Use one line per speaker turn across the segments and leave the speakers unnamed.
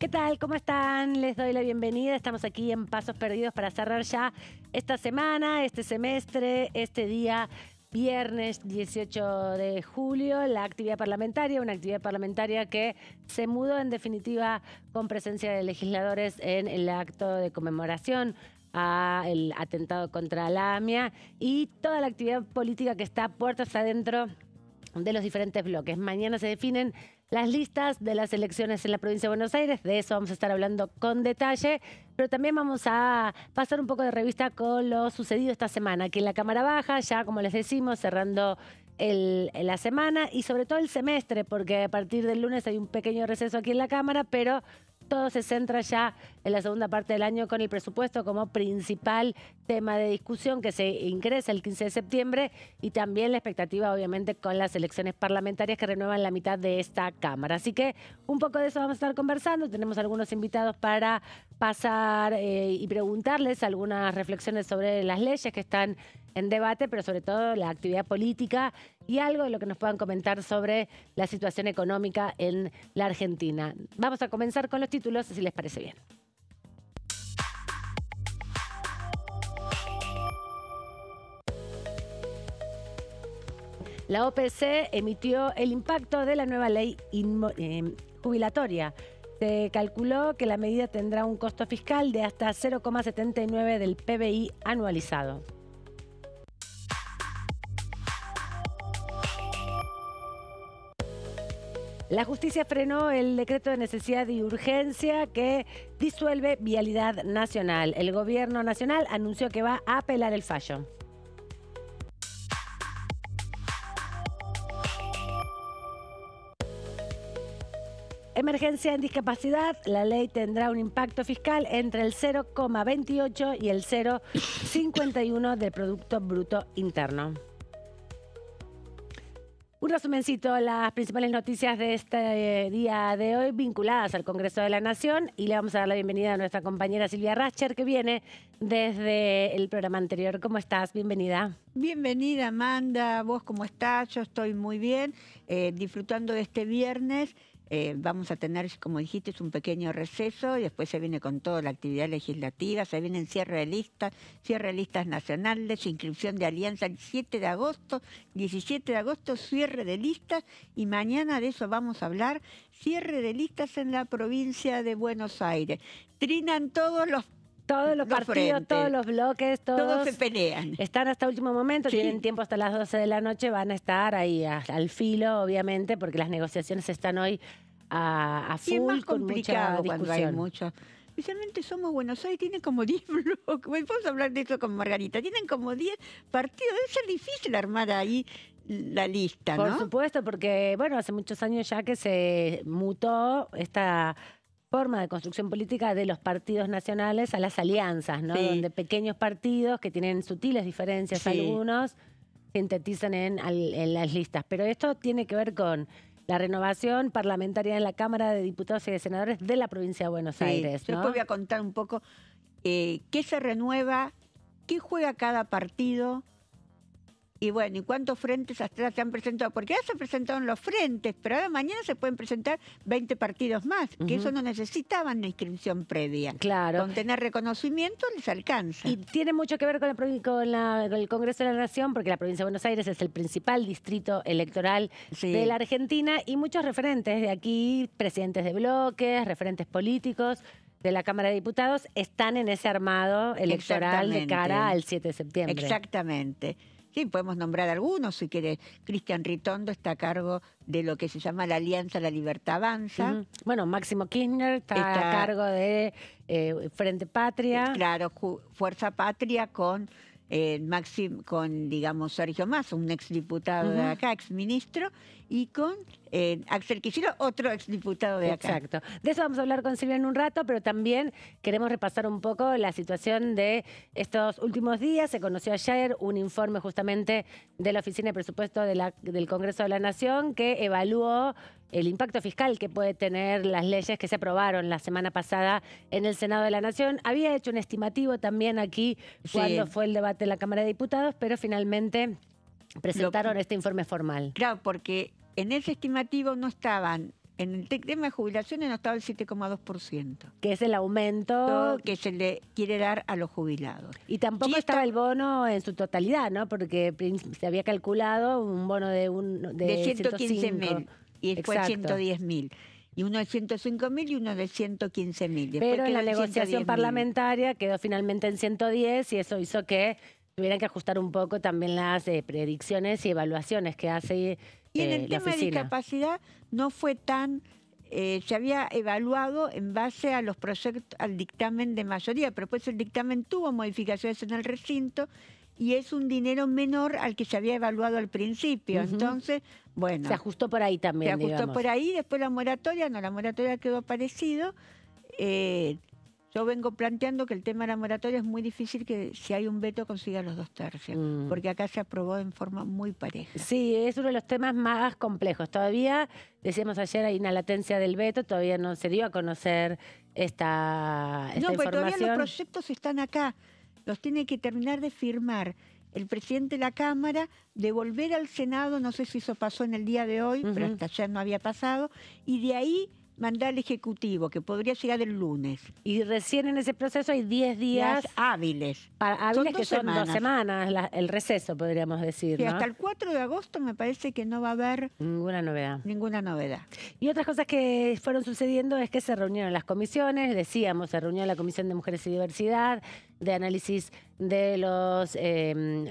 ¿Qué tal? ¿Cómo están? Les doy la bienvenida. Estamos aquí en Pasos Perdidos para cerrar ya esta semana, este semestre, este día viernes 18 de julio, la actividad parlamentaria, una actividad parlamentaria que se mudó en definitiva con presencia de legisladores en el acto de conmemoración al atentado contra la AMIA y toda la actividad política que está puertas adentro de los diferentes bloques. Mañana se definen las listas de las elecciones en la provincia de Buenos Aires, de eso vamos a estar hablando con detalle, pero también vamos a pasar un poco de revista con lo sucedido esta semana, aquí en la Cámara Baja, ya como les decimos, cerrando la semana y sobre todo el semestre, porque a partir del lunes hay un pequeño receso aquí en la Cámara, pero todo se centra ya en la segunda parte del año con el presupuesto como principal tema de discusión que se ingresa el 15 de septiembre y también la expectativa obviamente con las elecciones parlamentarias que renuevan la mitad de esta Cámara. Así que un poco de eso vamos a estar conversando. Tenemos algunos invitados para pasar y preguntarles algunas reflexiones sobre las leyes que están en debate, pero sobre todo la actividad política y algo de lo que nos puedan comentar sobre la situación económica en la Argentina. Vamos a comenzar con los títulos, si les parece bien. La OPC emitió el impacto de la nueva ley jubilatoria. Se calculó que la medida tendrá un costo fiscal de hasta 0,79 del PBI anualizado. La justicia frenó el decreto de necesidad y urgencia que disuelve Vialidad Nacional. El gobierno nacional anunció que va a apelar el fallo. Emergencia en discapacidad. La ley tendrá un impacto fiscal entre el 0,28 y el 0,51 del Producto Bruto Interno. Un resumencito, las principales noticias de este día de hoy vinculadas al Congreso de la Nación y le vamos a dar la bienvenida a nuestra compañera Silvia Rascher que viene desde el programa anterior. ¿Cómo estás? Bienvenida.
Bienvenida, Amanda. ¿Vos cómo estás? Yo estoy muy bien, disfrutando de este viernes. Vamos a tener, como dijiste, un pequeño receso y después se viene con toda la actividad legislativa, se vienen cierre de listas nacionales, inscripción de alianza el 7 de agosto, 17 de agosto, cierre de listas y mañana de eso vamos a hablar, cierre de listas en la provincia de Buenos Aires. Trinan todos los
partidos, frentes, todos los bloques,
todos se pelean.
Están hasta último momento, sí. Tienen tiempo hasta las 12 de la noche, van a estar ahí al filo, obviamente, porque las negociaciones están hoy a full,
y es más
con
complicado
mucha
cuando hay mucho. Especialmente Somos Buenos Aires, tienen como 10 bloques. Vamos a hablar de eso con Margarita. Tienen como 10 partidos. Debe ser difícil armar ahí la lista, ¿no?
Por supuesto, porque, bueno, hace muchos años ya que se mutó esta forma de construcción política de los partidos nacionales a las alianzas, ¿no? Sí. Donde pequeños partidos que tienen sutiles diferencias, sí, algunos sintetizan en las listas. Pero esto tiene que ver con la renovación parlamentaria en la Cámara de Diputados y de Senadores de la provincia de Buenos Aires, ¿no?
Yo después voy a contar un poco qué se renueva, qué juega cada partido. Y bueno, ¿y cuántos frentes hasta se han presentado? Porque ya se presentaron los frentes, pero ahora mañana se pueden presentar 20 partidos más, que eso no necesitaban la inscripción previa.
Claro.
Con tener reconocimiento les alcanza.
Y tiene mucho que ver con el Congreso de la Nación, porque la provincia de Buenos Aires es el principal distrito electoral de la Argentina y muchos referentes de aquí, presidentes de bloques, referentes políticos de la Cámara de Diputados, están en ese armado electoral de cara al 7 de septiembre.
Exactamente. Sí, podemos nombrar algunos, si quiere. Cristian Ritondo está a cargo de lo que se llama la Alianza La Libertad Avanza.
Bueno, Máximo Kirchner está a cargo de Frente Patria.
Claro, Fuerza Patria con digamos, Sergio Massa, un exdiputado de acá, exministro, y con Axel Kicillof, otro exdiputado de acá.
Exacto. De eso vamos a hablar con Silvia en un rato, pero también queremos repasar un poco la situación de estos últimos días. Se conoció ayer un informe justamente de la Oficina de Presupuesto del Congreso de la Nación que evaluó el impacto fiscal que puede tener las leyes que se aprobaron la semana pasada en el Senado de la Nación. Había hecho un estimativo también aquí cuando fue el debate en la Cámara de Diputados, pero finalmente presentaron este informe formal.
Claro, porque en ese estimativo no estaban en el tema de jubilaciones no estaba el 7,2%.
Que es el aumento
Que se le quiere dar a los jubilados.
y tampoco
Sí,
estaba el bono en su totalidad, ¿no? Porque se había calculado un bono de
115.000 y después
Exacto.
110.000. Y uno de 105.000 y uno de 115.000.
Pero en la
quedó
negociación
110.000.
parlamentaria quedó finalmente en 110 y eso hizo que tuvieran que ajustar un poco también las predicciones y evaluaciones que hace
Y en el
la
tema de
oficina.
discapacidad no fue tan... se había evaluado en base a los proyectos, al dictamen de mayoría, pero después el dictamen tuvo modificaciones en el recinto y es un dinero menor al que se había evaluado al principio.
Ujú.
Entonces, bueno,
Se ajustó por ahí
se
también,
ajustó
digamos.
por ahí, después la moratoria quedó parecido. Yo vengo planteando que el tema de la moratoria es muy difícil que si hay un veto consiga los 2/3, porque acá se aprobó en forma muy pareja.
Sí, es uno de los temas más complejos. Todavía, decíamos ayer, hay una latencia del veto, todavía no se dio a conocer esta
No, porque todavía
información.
los proyectos están acá, los tiene que terminar de firmar el presidente de la Cámara, devolver al Senado, no sé si eso pasó en el día de hoy, pero hasta ayer no había pasado, y de ahí mandar al Ejecutivo, que podría llegar el lunes.
Y recién en ese proceso hay 10 días
hábiles.
hábiles que son 2
2
semanas, el receso, podríamos decir,
Que
¿no?
hasta el 4 de agosto me parece que no va a haber
Ninguna novedad.
ninguna novedad.
Y otras cosas que fueron sucediendo es que se reunieron las comisiones, decíamos, se reunió la Comisión de Mujeres y Diversidad, de análisis de los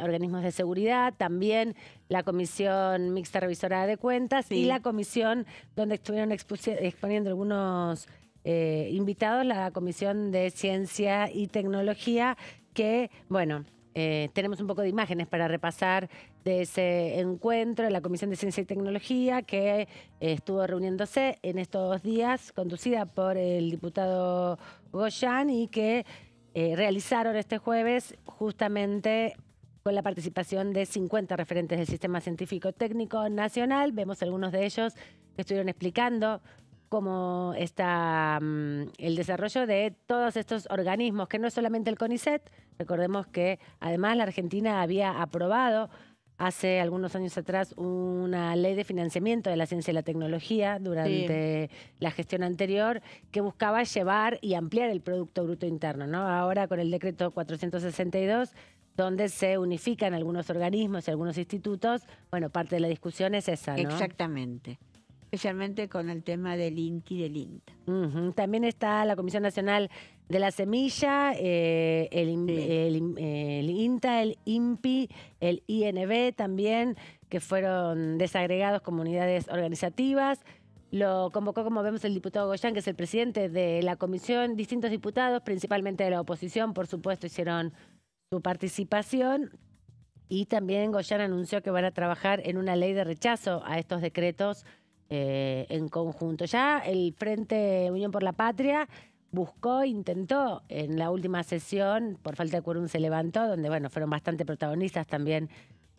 organismos de seguridad, también la Comisión Mixta Revisora de Cuentas y la comisión donde estuvieron exponiendo algunos invitados, la Comisión de Ciencia y Tecnología, que, bueno, tenemos un poco de imágenes para repasar de ese encuentro de la Comisión de Ciencia y Tecnología que estuvo reuniéndose en estos días, conducida por el diputado Goyan y que realizaron este jueves justamente con la participación de 50 referentes del Sistema Científico Técnico Nacional. Vemos algunos de ellos que estuvieron explicando cómo está el desarrollo de todos estos organismos, que no es solamente el CONICET. Recordemos que además la Argentina había aprobado hace algunos años atrás una ley de financiamiento de la ciencia y la tecnología durante la gestión anterior que buscaba llevar y ampliar el Producto Bruto Interno, ¿no? Ahora con el decreto 462, donde se unifican algunos organismos y algunos institutos, bueno, parte de la discusión es esa, ¿no?
Exactamente. Especialmente con el tema del INTI y del INTA.
También está la Comisión Nacional de la Semilla, el INTA, el INPI, el INB también, que fueron desagregados como unidades organizativas. Lo convocó, como vemos, el diputado Goyan, que es el presidente de la comisión. Distintos diputados, principalmente de la oposición, por supuesto, hicieron su participación. Y también Goyan anunció que van a trabajar en una ley de rechazo a estos decretos en conjunto. Ya el Frente Unión por la Patria intentó en la última sesión, por falta de quórum se levantó, donde bueno, fueron bastante protagonistas también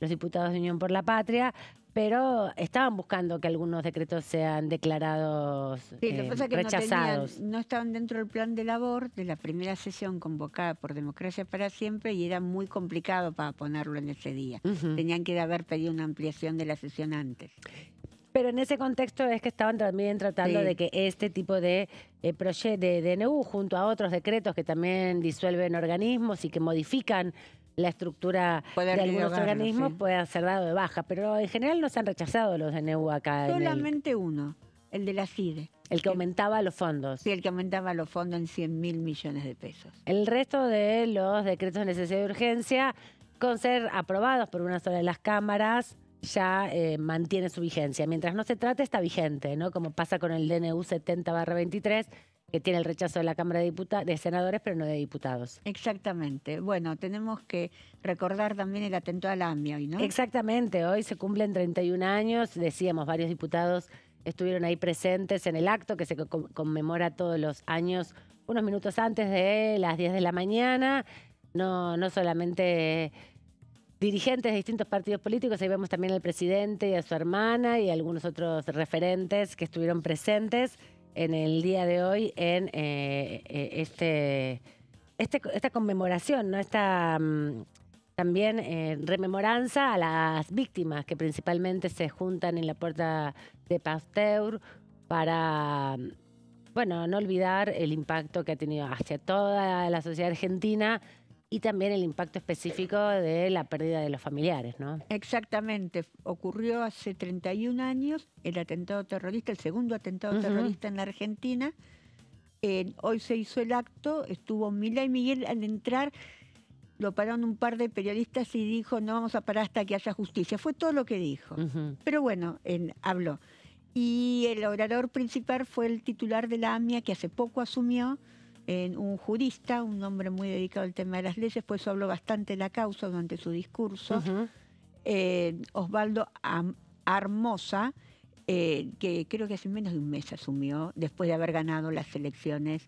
los diputados de Unión por la Patria, pero estaban buscando que algunos decretos sean declarados rechazados.
No estaban dentro del plan de labor de la primera sesión convocada por Democracia para Siempre y era muy complicado para ponerlo en ese día. Tenían que haber pedido una ampliación de la sesión antes.
Pero en ese contexto es que estaban también tratando de que este tipo de proyecto de DNU, junto a otros decretos que también disuelven organismos y que modifican la estructura de algunos organismos, pueda ser dado de baja. Pero en general no se han rechazado los DNU acá.
Solamente uno, el de la CIDE.
El que aumentaba los fondos.
Sí, el que aumentaba los fondos en 100.000 millones de pesos.
El resto de los decretos de necesidad de urgencia, con ser aprobados por una sola de las cámaras, ya mantiene su vigencia. Mientras no se trate, está vigente, ¿no? Como pasa con el DNU 70/23, que tiene el rechazo de la Cámara de Senadores, pero no de diputados.
Exactamente. Bueno, tenemos que recordar también el atentado al AMIA hoy, ¿no?
Exactamente. Hoy se cumplen 31 años. Decíamos, varios diputados estuvieron ahí presentes en el acto que se conmemora todos los años, unos minutos antes de las 10 de la mañana. No solamente dirigentes de distintos partidos políticos, ahí vemos también al presidente y a su hermana y algunos otros referentes que estuvieron presentes en el día de hoy en esta conmemoración, ¿no? Esta también rememoranza a las víctimas que principalmente se juntan en la Puerta de Pasteur para, bueno, no olvidar el impacto que ha tenido hacia toda la sociedad argentina y también el impacto específico de la pérdida de los familiares, ¿no?
Exactamente. Ocurrió hace 31 años el atentado terrorista, el segundo atentado terrorista en la Argentina. Hoy se hizo el acto, estuvo Milei Miguel al entrar, lo pararon un par de periodistas y dijo, no vamos a parar hasta que haya justicia. Fue todo lo que dijo. Pero bueno, habló. Y el orador principal fue el titular de la AMIA, que hace poco asumió, un jurista, un hombre muy dedicado al tema de las leyes, por eso habló bastante de la causa durante su discurso. Osvaldo Armosa, que creo que hace menos de un mes asumió, después de haber ganado las elecciones.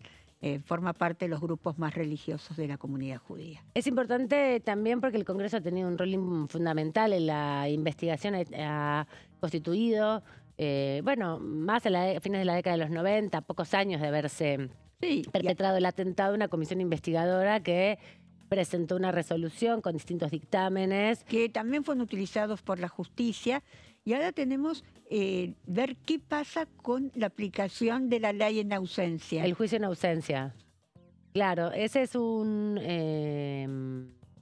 Forma parte de los grupos más religiosos de la comunidad judía.
Es importante también porque el Congreso ha tenido un rol fundamental en la investigación, ha constituido, bueno, más a fines de la década de los 90, pocos años de haberse perpetrado el atentado, una comisión investigadora que presentó una resolución con distintos dictámenes.
Que también fueron utilizados por la justicia. Y ahora tenemos ver qué pasa con la aplicación de la ley en ausencia.
El juicio en ausencia. Claro, ese es una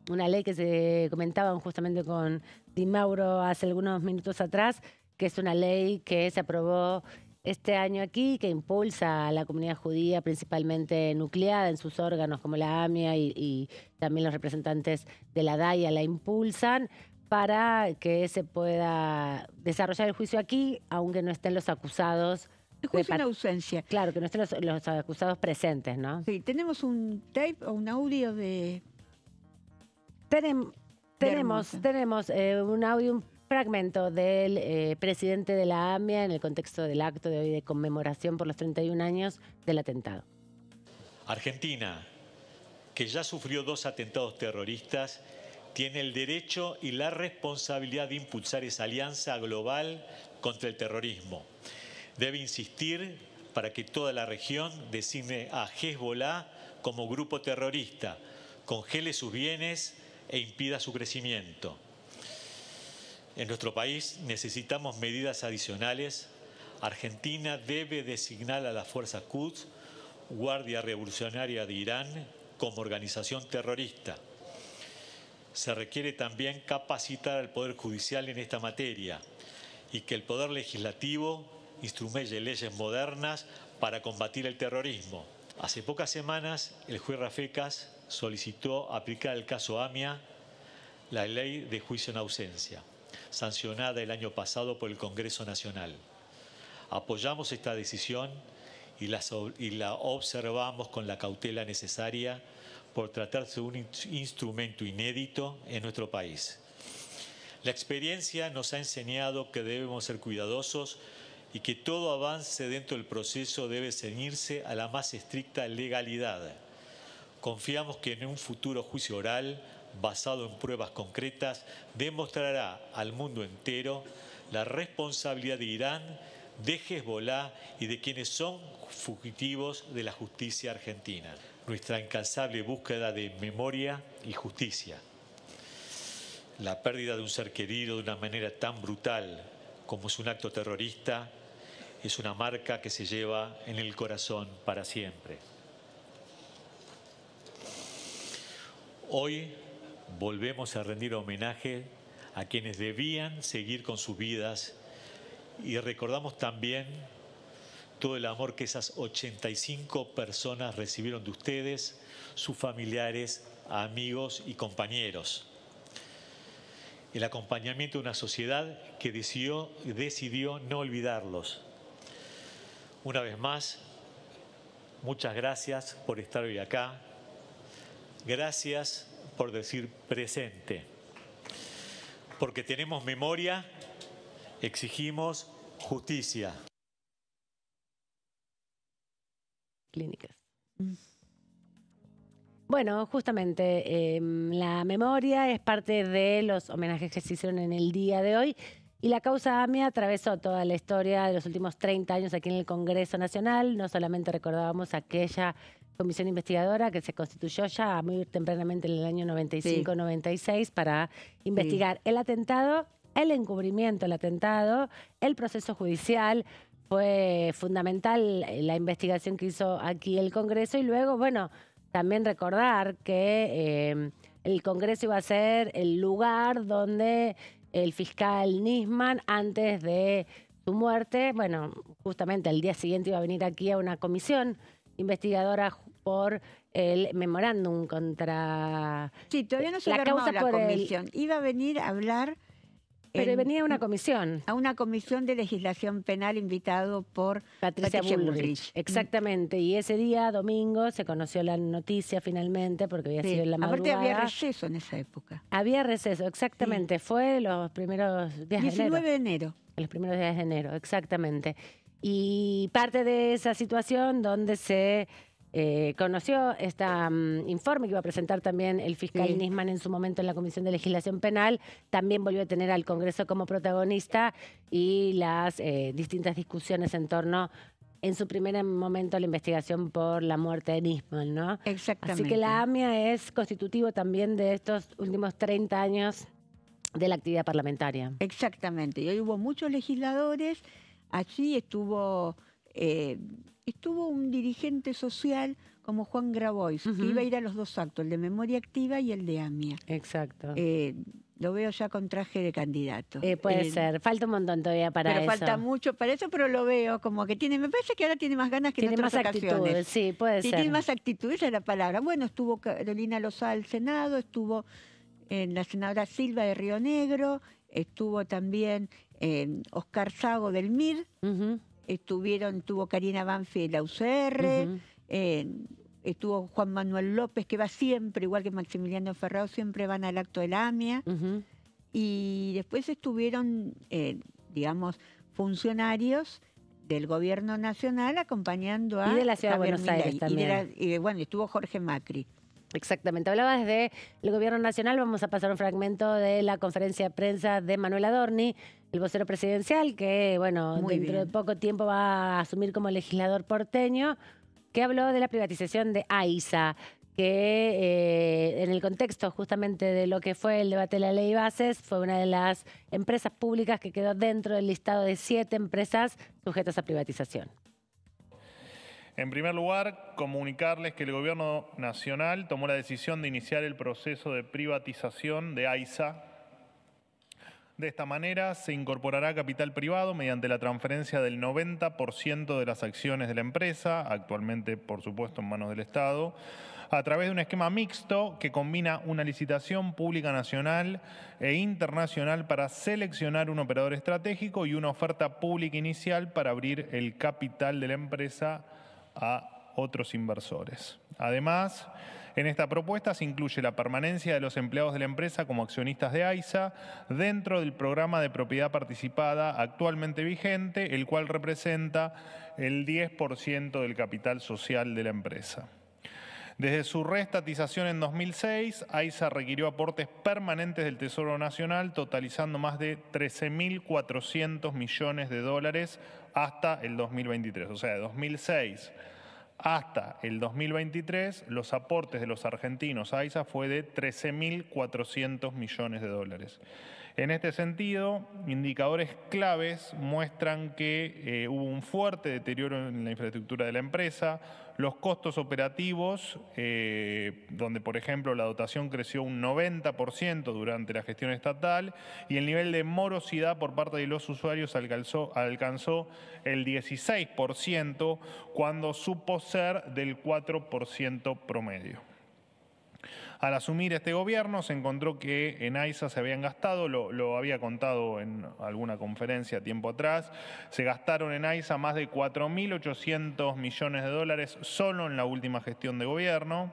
ley que se comentaban justamente con Di Mauro hace algunos minutos atrás, que es una ley que se aprobó este año aquí, que impulsa a la comunidad judía, principalmente nucleada en sus órganos como la AMIA y también los representantes de la DAIA la impulsan, para que se pueda desarrollar el juicio aquí, aunque no estén los acusados.
El juicio en ausencia.
Claro, que no estén los acusados presentes, ¿no?
Sí, tenemos un tape o un audio de...
Tenemos un audio, un fragmento del presidente de la AMIA en el contexto del acto de hoy de conmemoración por los 31 años del atentado.
Argentina, que ya sufrió 2 atentados terroristas, tiene el derecho y la responsabilidad de impulsar esa alianza global contra el terrorismo. Debe insistir para que toda la región designe a Hezbollah como grupo terrorista, congele sus bienes e impida su crecimiento. En nuestro país necesitamos medidas adicionales. Argentina debe designar a la Fuerza Quds, Guardia Revolucionaria de Irán, como organización terrorista. Se requiere también capacitar al Poder Judicial en esta materia y que el Poder Legislativo instrumente leyes modernas para combatir el terrorismo. Hace pocas semanas, el juez Rafecas solicitó aplicar el caso AMIA, la ley de juicio en ausencia, sancionada el año pasado por el Congreso Nacional. Apoyamos esta decisión y la observamos con la cautela necesaria por tratarse de un instrumento inédito en nuestro país. La experiencia nos ha enseñado que debemos ser cuidadosos y que todo avance dentro del proceso debe ceñirse a la más estricta legalidad. Confiamos que en un futuro juicio oral, basado en pruebas concretas, demostrará al mundo entero la responsabilidad de Irán, de Hezbollah y de quienes son fugitivos de la justicia argentina. Nuestra incansable búsqueda de memoria y justicia. La pérdida de un ser querido de una manera tan brutal como es un acto terrorista es una marca que se lleva en el corazón para siempre. Hoy volvemos a rendir homenaje a quienes debían seguir con sus vidas y recordamos también todo el amor que esas 85 personas recibieron de ustedes, sus familiares, amigos y compañeros. El acompañamiento de una sociedad que decidió no olvidarlos. Una vez más, muchas gracias por estar hoy acá. Gracias por decir presente. Porque tenemos memoria, exigimos justicia.
Clínicas. Bueno, justamente la memoria es parte de los homenajes que se hicieron en el día de hoy y la causa AMIA atravesó toda la historia de los últimos 30 años aquí en el Congreso Nacional. No solamente recordábamos aquella comisión investigadora que se constituyó ya muy tempranamente en el año 95-96 para investigar el atentado, el encubrimiento del atentado, el proceso judicial. fue fundamental la investigación que hizo aquí el Congreso y luego, bueno, también recordar que el Congreso iba a ser el lugar donde el fiscal Nisman, antes de su muerte, bueno, justamente al día siguiente iba a venir aquí a una comisión investigadora por el memorándum contra...
Sí, todavía no se
la
armó
causa
la
por
comisión. Iba a venir a hablar
Pero venía una comisión.
a una comisión de legislación penal invitado por
Patricia Bullrich. Exactamente. Y ese día, domingo, se conoció la noticia finalmente porque había sido en la madrugada.
Aparte había receso en esa época.
Había receso, exactamente. Fue los primeros días
19 de enero.
Los primeros días de enero, exactamente. Y parte de esa situación donde se conoció este informe que iba a presentar también el fiscal Nisman en su momento en la Comisión de Legislación Penal, también volvió a tener al Congreso como protagonista y las distintas discusiones en torno, en su primer momento, a la investigación por la muerte de Nisman, ¿no?
Exactamente.
Así que la AMIA es constitutivo también de estos últimos 30 años de la actividad parlamentaria.
Exactamente. Y hoy hubo muchos legisladores. Allí estuvo un dirigente social como Juan Grabois, que iba a ir a los dos actos, el de Memoria Activa y el de AMIA.
Exacto.
Lo veo ya con traje de candidato.
Puede ser. Falta un montón todavía para eso.
Pero falta mucho para eso, pero lo veo como que me parece que ahora tiene más ganas que en otras ocasiones.
Actitudes, sí, puede ser.
Tiene más actitud, esa es la palabra. Bueno, estuvo Carolina Lozada del Senado, estuvo la senadora Silva de Río Negro, estuvo también Oscar Sago del MIR, estuvo Karina Banfi de la UCR, estuvo Juan Manuel López, que va siempre, igual que Maximiliano Ferrao, siempre van al acto de la AMIA. Y después estuvieron, digamos, funcionarios del gobierno nacional acompañando a...
Y de la ciudad de
Javier
Buenos Aires
Milei.
también.
Bueno, estuvo Jorge Macri.
Exactamente. Hablabas del gobierno nacional. Vamos a pasar un fragmento de la conferencia de prensa de Manuel Adorni, el vocero presidencial, que, bueno, dentro de poco tiempo va a asumir como legislador porteño, que habló de la privatización de AISA, que en el contexto justamente de lo que fue el debate de la ley Bases, fue una de las empresas públicas que quedó dentro del listado de 7 empresas sujetas a privatización.
En primer lugar, comunicarles que el Gobierno Nacional tomó la decisión de iniciar el proceso de privatización de AISA. De esta manera, se incorporará capital privado mediante la transferencia del 90% de las acciones de la empresa, actualmente, por supuesto, en manos del Estado, a través de un esquema mixto que combina una licitación pública nacional e internacional para seleccionar un operador estratégico y una oferta pública inicial para abrir el capital de la empresa a otros inversores. Además, en esta propuesta se incluye la permanencia de los empleados de la empresa como accionistas de AISA dentro del programa de propiedad participada actualmente vigente, el cual representa el 10% del capital social de la empresa. Desde su reestatización en 2006, AISA requirió aportes permanentes del Tesoro Nacional, totalizando más de 13.400 millones de dólares hasta el 2023. O sea, de 2006 hasta el 2023, los aportes de los argentinos a AISA fue de 13.400 millones de dólares. En este sentido, indicadores claves muestran que hubo un fuerte deterioro en la infraestructura de la empresa, los costos operativos, donde por ejemplo la dotación creció un 90% durante la gestión estatal y el nivel de morosidad por parte de los usuarios alcanzó el 16% cuando supo ser del 4% promedio. Al asumir este gobierno se encontró que en AISA se habían gastado, lo había contado en alguna conferencia tiempo atrás, se gastaron en AISA más de 4.800 millones de dólares solo en la última gestión de gobierno.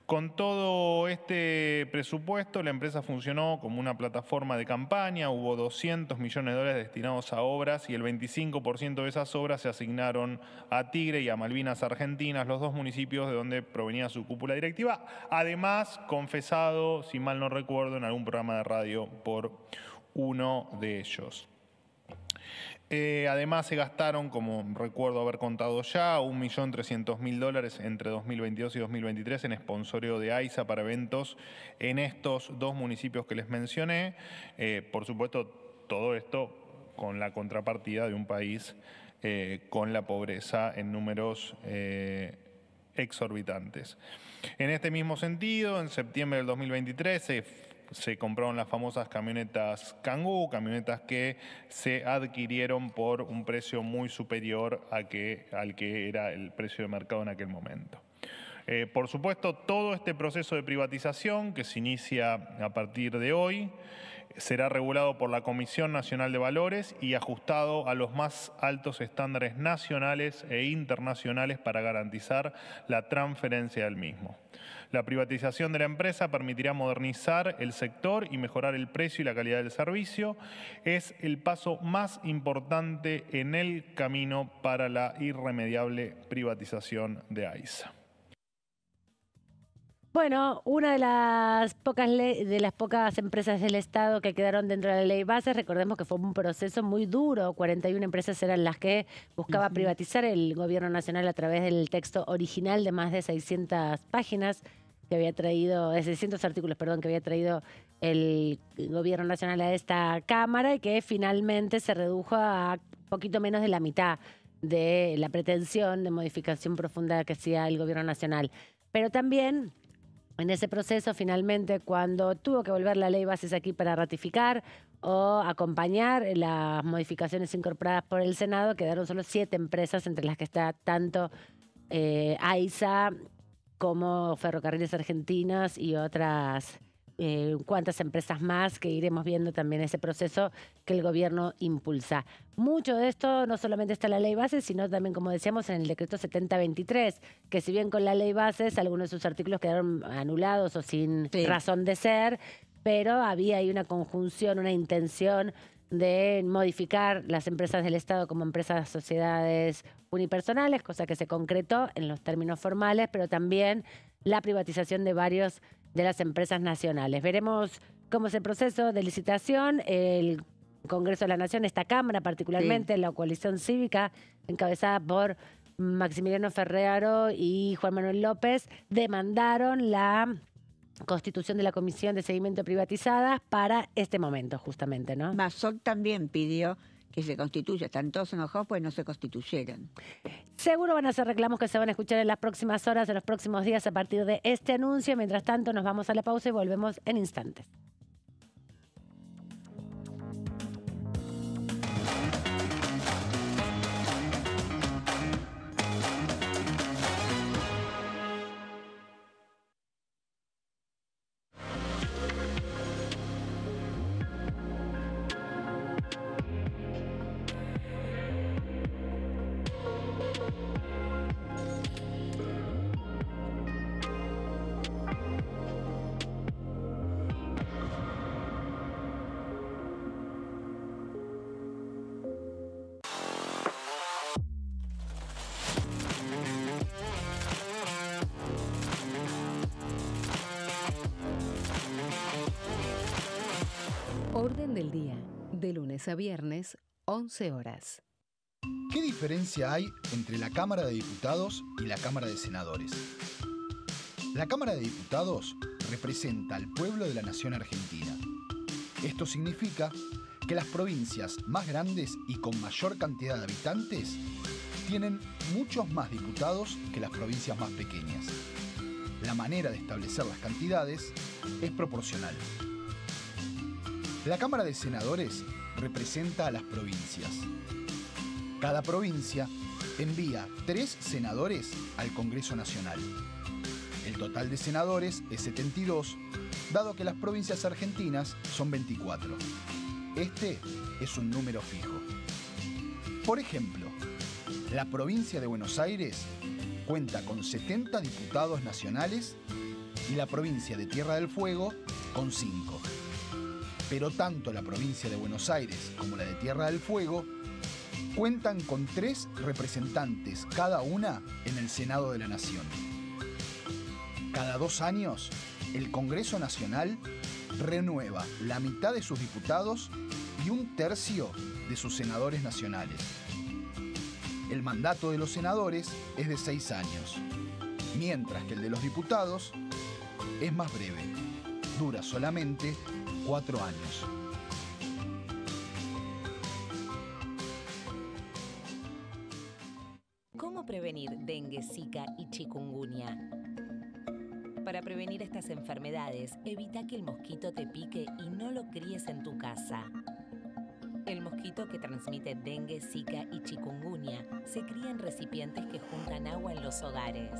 Con todo este presupuesto, la empresa funcionó como una plataforma de campaña, hubo 200 millones de dólares destinados a obras y el 25% de esas obras se asignaron a Tigre y a Malvinas Argentinas, los dos municipios de donde provenía su cúpula directiva, además confesado, si mal no recuerdo, en algún programa de radio por uno de ellos. Además se gastaron, como recuerdo haber contado ya, 1.300.000 dólares entre 2022 y 2023 en sponsoreo de AISA para eventos en estos dos municipios que les mencioné. Por supuesto, todo esto con la contrapartida de un país con la pobreza en números exorbitantes. En este mismo sentido, en septiembre del 2023 se compraron las famosas camionetas Kangoo, camionetas que se adquirieron por un precio muy superior al que era el precio de mercado en aquel momento. Por supuesto, todo este proceso de privatización que se inicia a partir de hoy será regulado por la Comisión Nacional de Valores y ajustado a los más altos estándares nacionales e internacionales para garantizar la transferencia del mismo. La privatización de la empresa permitirá modernizar el sector y mejorar el precio y la calidad del servicio. Es el paso más importante en el camino para la irremediable privatización de AISA.
Bueno, una de las pocas empresas del Estado que quedaron dentro de la ley base, recordemos que fue un proceso muy duro, 41 empresas eran las que buscaba privatizar el gobierno nacional a través del texto original de más de 600 páginas que había traído, de 600 artículos, perdón, que había traído el gobierno nacional a esta Cámara y que finalmente se redujo a poquito menos de la mitad de la pretensión de modificación profunda que hacía el gobierno nacional. Pero también en ese proceso, finalmente, cuando tuvo que volver la ley bases aquí para ratificar o acompañar las modificaciones incorporadas por el Senado, quedaron solo 7 empresas, entre las que está tanto AISA como Ferrocarriles Argentinos y otras cuantas empresas más que iremos viendo también ese proceso que el gobierno impulsa. Mucho de esto no solamente está en la ley base, sino también, como decíamos, en el decreto 7023, que si bien con la ley bases algunos de sus artículos quedaron anulados o sin razón de ser, pero había ahí una conjunción, una intención de modificar las empresas del Estado como empresas, sociedades unipersonales, cosa que se concretó en los términos formales, pero también la privatización de varios de las empresas nacionales. Veremos cómo es el proceso de licitación. El Congreso de la Nación, esta Cámara particularmente, la coalición cívica encabezada por Maximiliano Ferrero y Juan Manuel López, demandaron la constitución de la Comisión de Seguimiento Privatizadas para este momento, justamente, ¿no?
Masok también pidió que se constituya. Están todos enojados porque no se constituyeron.
Seguro van a ser reclamos que se van a escuchar en las próximas horas, en los próximos días a partir de este anuncio. Mientras tanto, nos vamos a la pausa y volvemos en instantes.
Orden del día, de lunes a viernes, 11 horas.
¿Qué diferencia hay entre la Cámara de Diputados y la Cámara de Senadores? La Cámara de Diputados representa al pueblo de la nación argentina. Esto significa que las provincias más grandes y con mayor cantidad de habitantes tienen muchos más diputados que las provincias más pequeñas. La manera de establecer las cantidades es proporcional. La Cámara de Senadores representa a las provincias. Cada provincia envía 3 senadores al Congreso Nacional. El total de senadores es 72, dado que las provincias argentinas son 24. Este es un número fijo. Por ejemplo, la provincia de Buenos Aires cuenta con 70 diputados nacionales y la provincia de Tierra del Fuego con 5. Pero tanto la provincia de Buenos Aires como la de Tierra del Fuego cuentan con 3 representantes cada una en el Senado de la Nación. Cada 2 años, el Congreso Nacional renueva la mitad de sus diputados y 1/3 de sus senadores nacionales. El mandato de los senadores es de 6 años, mientras que el de los diputados es más breve, dura solamente 4 años.
prevenir dengue, zika y chikungunya? Para prevenir estas enfermedades, evita que el mosquito te pique y no lo críes en tu casa. El mosquito que transmite dengue, zika y chikungunya se cría en recipientes que juntan agua en los hogares.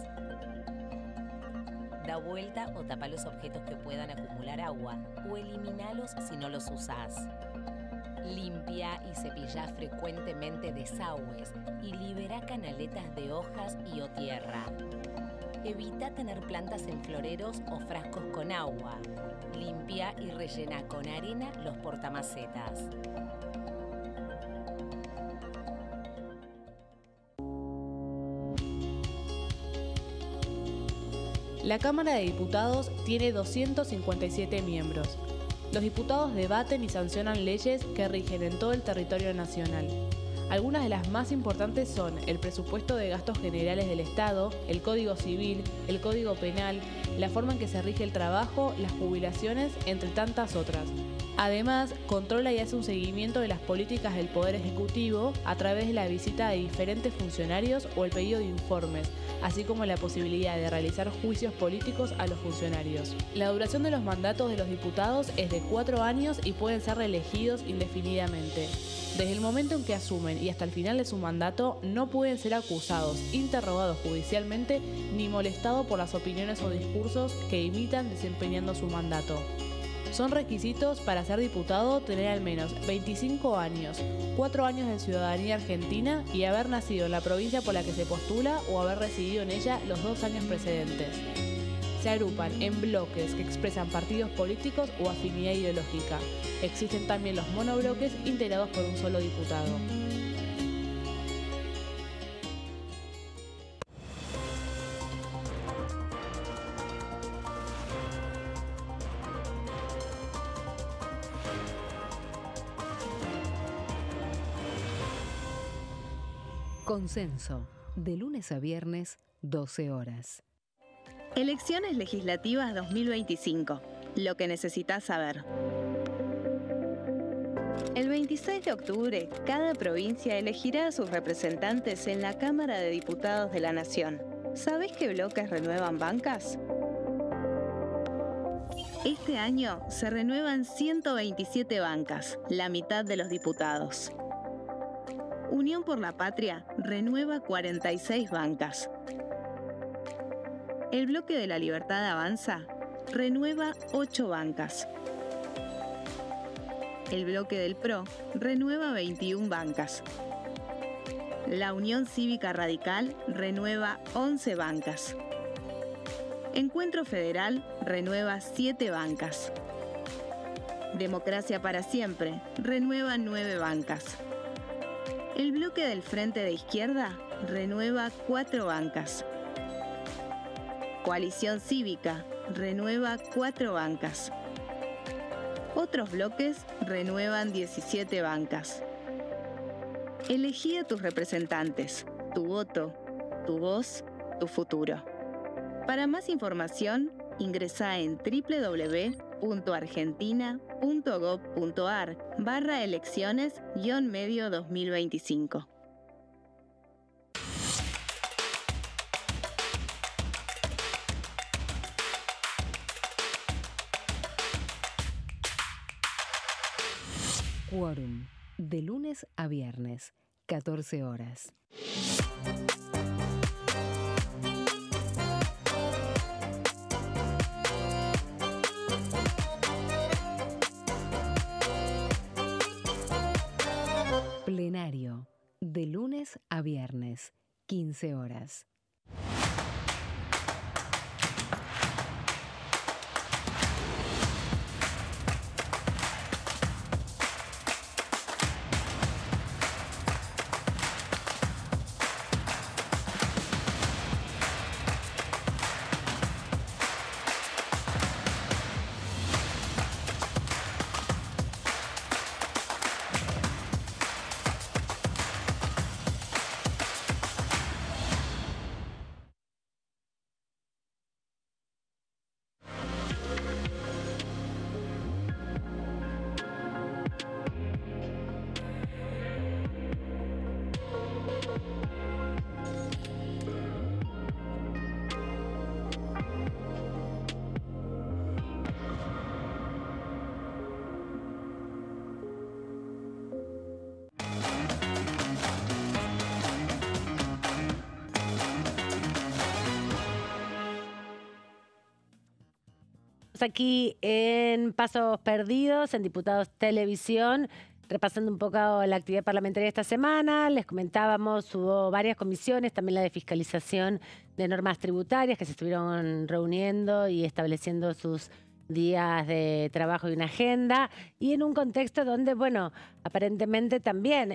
Da vuelta o tapa los objetos que puedan acumular agua o eliminalos si no los usás. Limpia y cepilla frecuentemente desagües y libera canaletas de hojas y o tierra. Evita tener plantas en floreros o frascos con agua. Limpia y rellena con arena los portamacetas.
La Cámara de Diputados tiene 257 miembros. Los diputados debaten y sancionan leyes que rigen en todo el territorio nacional. Algunas de las más importantes son el presupuesto de gastos generales del Estado, el Código Civil, el Código Penal, la forma en que se rige el trabajo, las jubilaciones, entre tantas otras. Además, controla y hace un seguimiento de las políticas del Poder Ejecutivo a través de la visita de diferentes funcionarios o el pedido de informes, así como la posibilidad de realizar juicios políticos a los funcionarios. La duración de los mandatos de los diputados es de 4 años y pueden ser reelegidos indefinidamente. Desde el momento en que asumen y hasta el final de su mandato, no pueden ser acusados, interrogados judicialmente, ni molestados por las opiniones o discursos que imitan desempeñando su mandato. Son requisitos para ser diputado tener al menos 25 años, 4 años de ciudadanía argentina y haber nacido en la provincia por la que se postula o haber residido en ella los 2 años precedentes. Se agrupan en bloques que expresan partidos políticos o afinidad ideológica. Existen también los monobloques integrados por un solo diputado.
Consenso, de lunes a viernes, 12 horas.
Elecciones legislativas 2025. Lo que necesitas saber. El 26 de octubre, cada provincia elegirá a sus representantes en la Cámara de Diputados de la Nación. ¿Sabés qué bloques renuevan bancas? Este año se renuevan 127 bancas, la mitad de los diputados. Unión por la Patria renueva 46 bancas. El Bloque de la Libertad Avanza renueva 8 bancas. El Bloque del PRO renueva 21 bancas. La Unión Cívica Radical renueva 11 bancas. Encuentro Federal renueva 7 bancas. Democracia para Siempre renueva 9 bancas. El Bloque del Frente de Izquierda renueva 4 bancas. Coalición Cívica renueva 4 bancas. Otros bloques renuevan 17 bancas. Elegí a tus representantes, tu voto, tu voz, tu futuro. Para más información, ingresá en www.argentina.gov.ar/elecciones-medio 2025.
Quórum, de lunes a viernes, 14 horas. Plenario, de lunes a viernes, 15 horas.
Aquí en Pasos Perdidos, en Diputados Televisión, repasando un poco la actividad parlamentaria esta semana. Les comentábamos, hubo varias comisiones, también la de fiscalización de normas tributarias que se estuvieron reuniendo y estableciendo sus días de trabajo y una agenda, y en un contexto donde, bueno, aparentemente también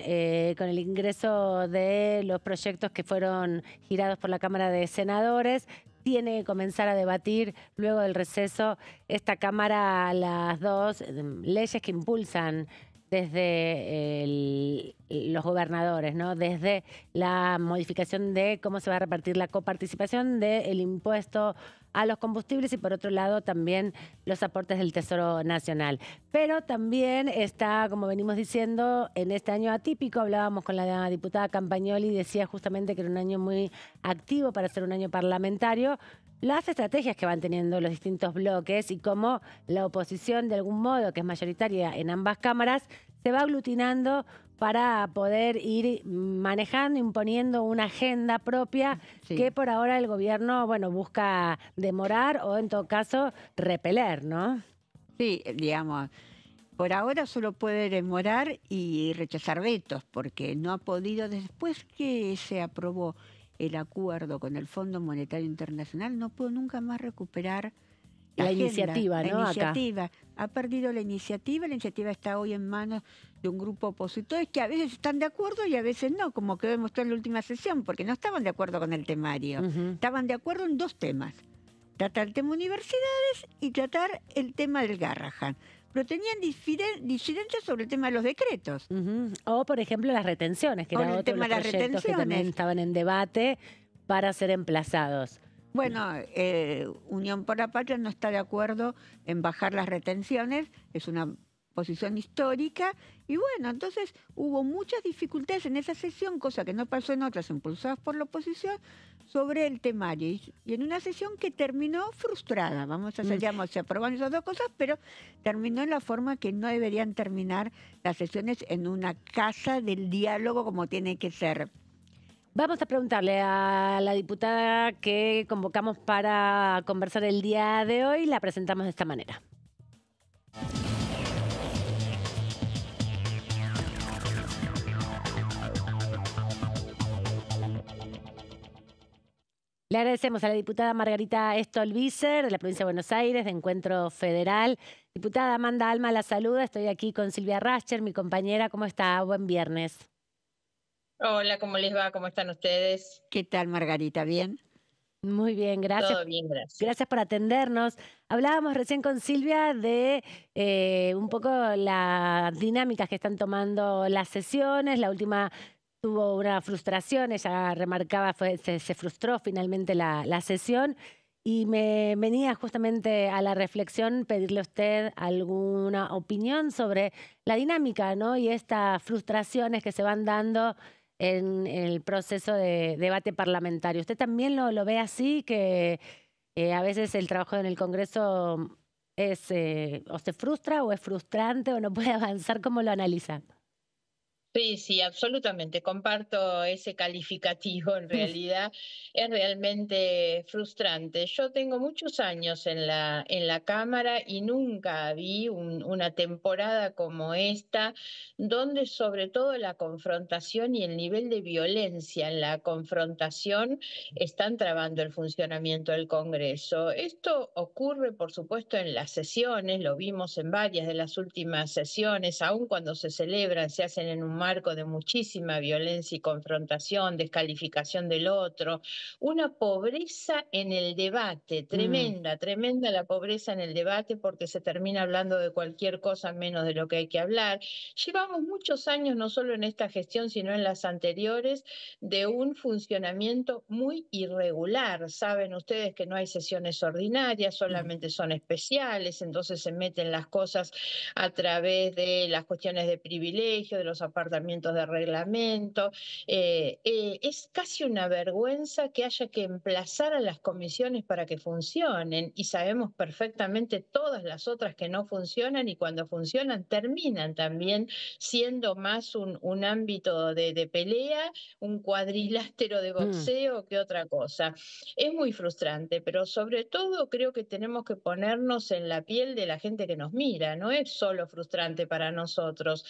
con el ingreso de los proyectos que fueron girados por la Cámara de Senadores, tiene que comenzar a debatir luego del receso esta Cámara las dos leyes que impulsan desde los gobernadores, ¿no? Desde la modificación de cómo se va a repartir la coparticipación del impuesto a los combustibles y por otro lado también los aportes del Tesoro Nacional. Pero también está, como venimos diciendo, en este año atípico, hablábamos con la diputada Campagnoli, decía justamente que era un año muy activo para ser un año parlamentario, las estrategias que van teniendo los distintos bloques y cómo la oposición, de algún modo, que es mayoritaria en ambas cámaras, se va aglutinando para poder ir manejando, imponiendo una agenda propia que por ahora el gobierno, bueno, busca demorar o en todo caso repeler, ¿no?
Sí, digamos, por ahora solo puede demorar y rechazar vetos, porque no ha podido, después que se aprobó el acuerdo con el Fondo Monetario Internacional, no pudo nunca más recuperar la
iniciativa, ¿no?
La iniciativa. Ha perdido la iniciativa está hoy en manos de un grupo opositores que a veces están de acuerdo y a veces no, como que demostró en la última sesión, porque no estaban de acuerdo con el temario. Estaban de acuerdo en dos temas: tratar el tema universidades y tratar el tema del Garrahan. Pero tenían disidencias sobre el tema de los decretos.
O, por ejemplo, las retenciones, que era otro de los proyectos que también estaban en debate para ser emplazados.
Bueno, Unión por la Patria no está de acuerdo en bajar las retenciones, es una posición histórica, y bueno, entonces hubo muchas dificultades en esa sesión, cosa que no pasó en otras impulsadas por la oposición, sobre el temario, y en una sesión que terminó frustrada, vamos a hacer, digamos, se aprobaron esas dos cosas, pero terminó en la forma que no deberían terminar las sesiones, en una casa del diálogo como tiene que ser.
Vamos a preguntarle a la diputada que convocamos para conversar el día de hoy, la presentamos de esta manera. Le agradecemos a la diputada Margarita Stolbizer, de la provincia de Buenos Aires, de Encuentro Federal. Diputada Amanda Alma la saluda, estoy aquí con Silvia Rascher, mi compañera. ¿Cómo está? Buen viernes.
Hola, ¿cómo les va? ¿Cómo están ustedes?
¿Qué tal, Margarita? ¿Bien?
Muy bien, gracias.
Todo bien, gracias.
Gracias por atendernos. Hablábamos recién con Silvia de un poco las dinámicas que están tomando las sesiones. La última tuvo una frustración, ella remarcaba, se frustró finalmente la sesión. Y me venía justamente a la reflexión pedirle a usted alguna opinión sobre la dinámica, ¿no? Y estas frustraciones que se van dando en el proceso de debate parlamentario. ¿Usted también lo ve así, que a veces el trabajo en el Congreso es o se frustra o es frustrante o no puede avanzar? ¿Cómo lo analiza?
Sí, absolutamente. Comparto ese calificativo. En realidad es realmente frustrante. Yo tengo muchos años en la Cámara y nunca vi una temporada como esta, donde sobre todo la confrontación y el nivel de violencia en la confrontación están trabando el funcionamiento del Congreso. Esto ocurre, por supuesto, en las sesiones, lo vimos en varias de las últimas sesiones, aun cuando se celebran, se hacen en un marco de muchísima violencia y confrontación, descalificación del otro, una pobreza en el debate, tremenda la pobreza en el debate, porque se termina hablando de cualquier cosa menos de lo que hay que hablar. Llevamos muchos años, no solo en esta gestión, sino en las anteriores, de un funcionamiento muy irregular. Saben ustedes que no hay sesiones ordinarias, solamente son especiales, entonces se meten las cosas a través de las cuestiones de privilegio, de los apartamentos departamentos de reglamento. Es casi una vergüenza que haya que emplazar a las comisiones para que funcionen, y sabemos perfectamente todas las otras que no funcionan, y cuando funcionan terminan también siendo más un ámbito de pelea, un cuadrilátero de boxeo que otra cosa. Es muy frustrante, pero sobre todo creo que tenemos que ponernos en la piel de la gente que nos mira. No es solo frustrante para nosotros,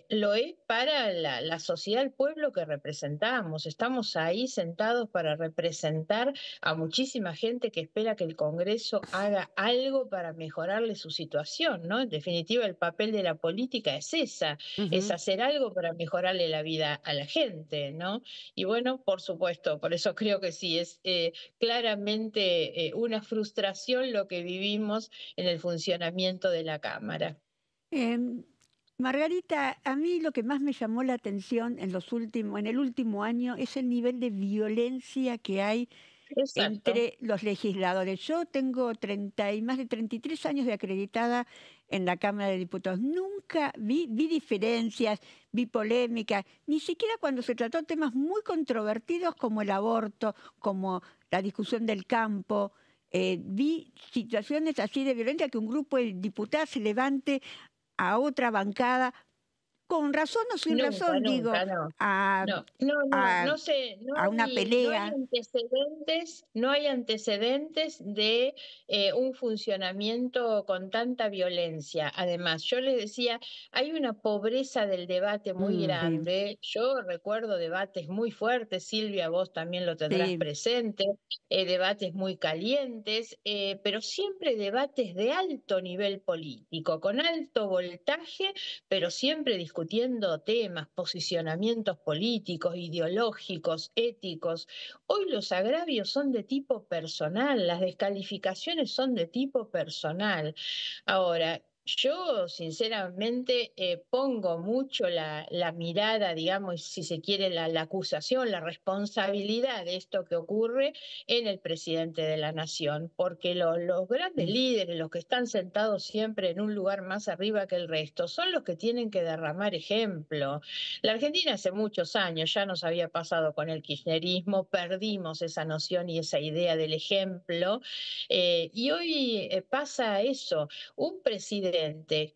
lo es para la sociedad, el pueblo que representamos. Estamos ahí sentados para representar a muchísima gente que espera que el Congreso haga algo para mejorarle su situación, ¿no? En definitiva, el papel de la política es es hacer algo para mejorarle la vida a la gente, ¿no? Y bueno, por supuesto, por eso creo que sí, es claramente una frustración lo que vivimos en el funcionamiento de la Cámara.
Margarita, a mí lo que más me llamó la atención en el último año es el nivel de violencia que hay entre los legisladores. Yo tengo más de 33 años de acreditada en la Cámara de Diputados. Nunca vi diferencias, vi polémicas, ni siquiera cuando se trató temas muy controvertidos como el aborto, como la discusión del campo. Vi situaciones así de violencia, que un grupo de diputados se levante a otra bancada, con razón o sin razón, digo, a una pelea.
No hay antecedentes de un funcionamiento con tanta violencia. Además, yo les decía, hay una pobreza del debate muy grande. Yo recuerdo debates muy fuertes, Silvia, vos también lo tendrás presente, debates muy calientes, pero siempre debates de alto nivel político, con alto voltaje, pero siempre discutiendo temas, posicionamientos políticos, ideológicos, éticos. Hoy los agravios son de tipo personal, las descalificaciones son de tipo personal. Ahora, yo sinceramente pongo mucho la mirada, digamos, si se quiere, la acusación, la responsabilidad de esto que ocurre en el presidente de la Nación, porque los grandes líderes, los que están sentados siempre en un lugar más arriba que el resto, son los que tienen que derramar ejemplo. La Argentina hace muchos años ya nos había pasado con el kirchnerismo, perdimos esa noción y esa idea del ejemplo, y hoy pasa eso, un presidente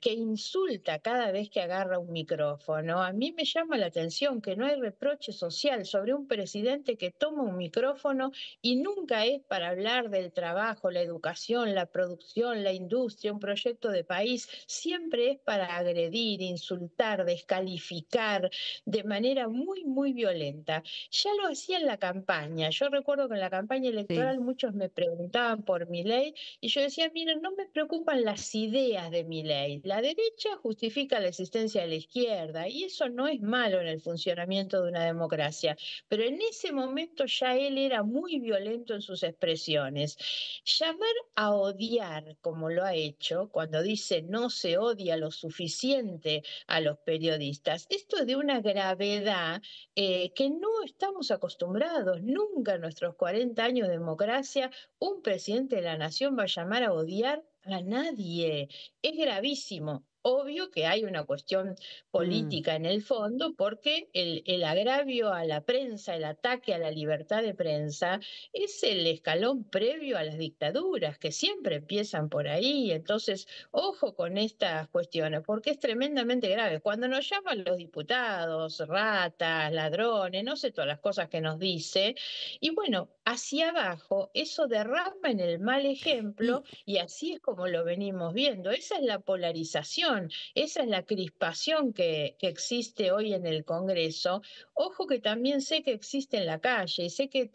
que insulta cada vez que agarra un micrófono. A mí me llama la atención que no hay reproche social sobre un presidente que toma un micrófono y nunca es para hablar del trabajo, la educación, la producción, la industria, un proyecto de país. Siempre es para agredir, insultar, descalificar de manera muy, muy violenta. Ya lo hacía en la campaña. Yo recuerdo que en la campaña electoral muchos me preguntaban por Milei y yo decía, miren, no me preocupan las ideas de Milei. La derecha justifica la existencia de la izquierda y eso no es malo en el funcionamiento de una democracia, pero en ese momento ya él era muy violento en sus expresiones. Llamar a odiar, como lo ha hecho, cuando dice no se odia lo suficiente a los periodistas, esto es de una gravedad que no estamos acostumbrados. Nunca en nuestros 40 años de democracia un presidente de la nación va a llamar a odiar a nadie. Es gravísimo. Obvio que hay una cuestión política en el fondo, porque el agravio a la prensa, el ataque a la libertad de prensa, es el escalón previo a las dictaduras, que siempre empiezan por ahí. Entonces, ojo con estas cuestiones, porque es tremendamente grave. Cuando nos llaman los diputados, ratas, ladrones, no sé todas las cosas que nos dice, y bueno, hacia abajo eso derrama en el mal ejemplo, y así es como lo venimos viendo. Esa es la polarización. Esa es la crispación que existe hoy en el Congreso. Ojo que también sé que existe en la calle y sé que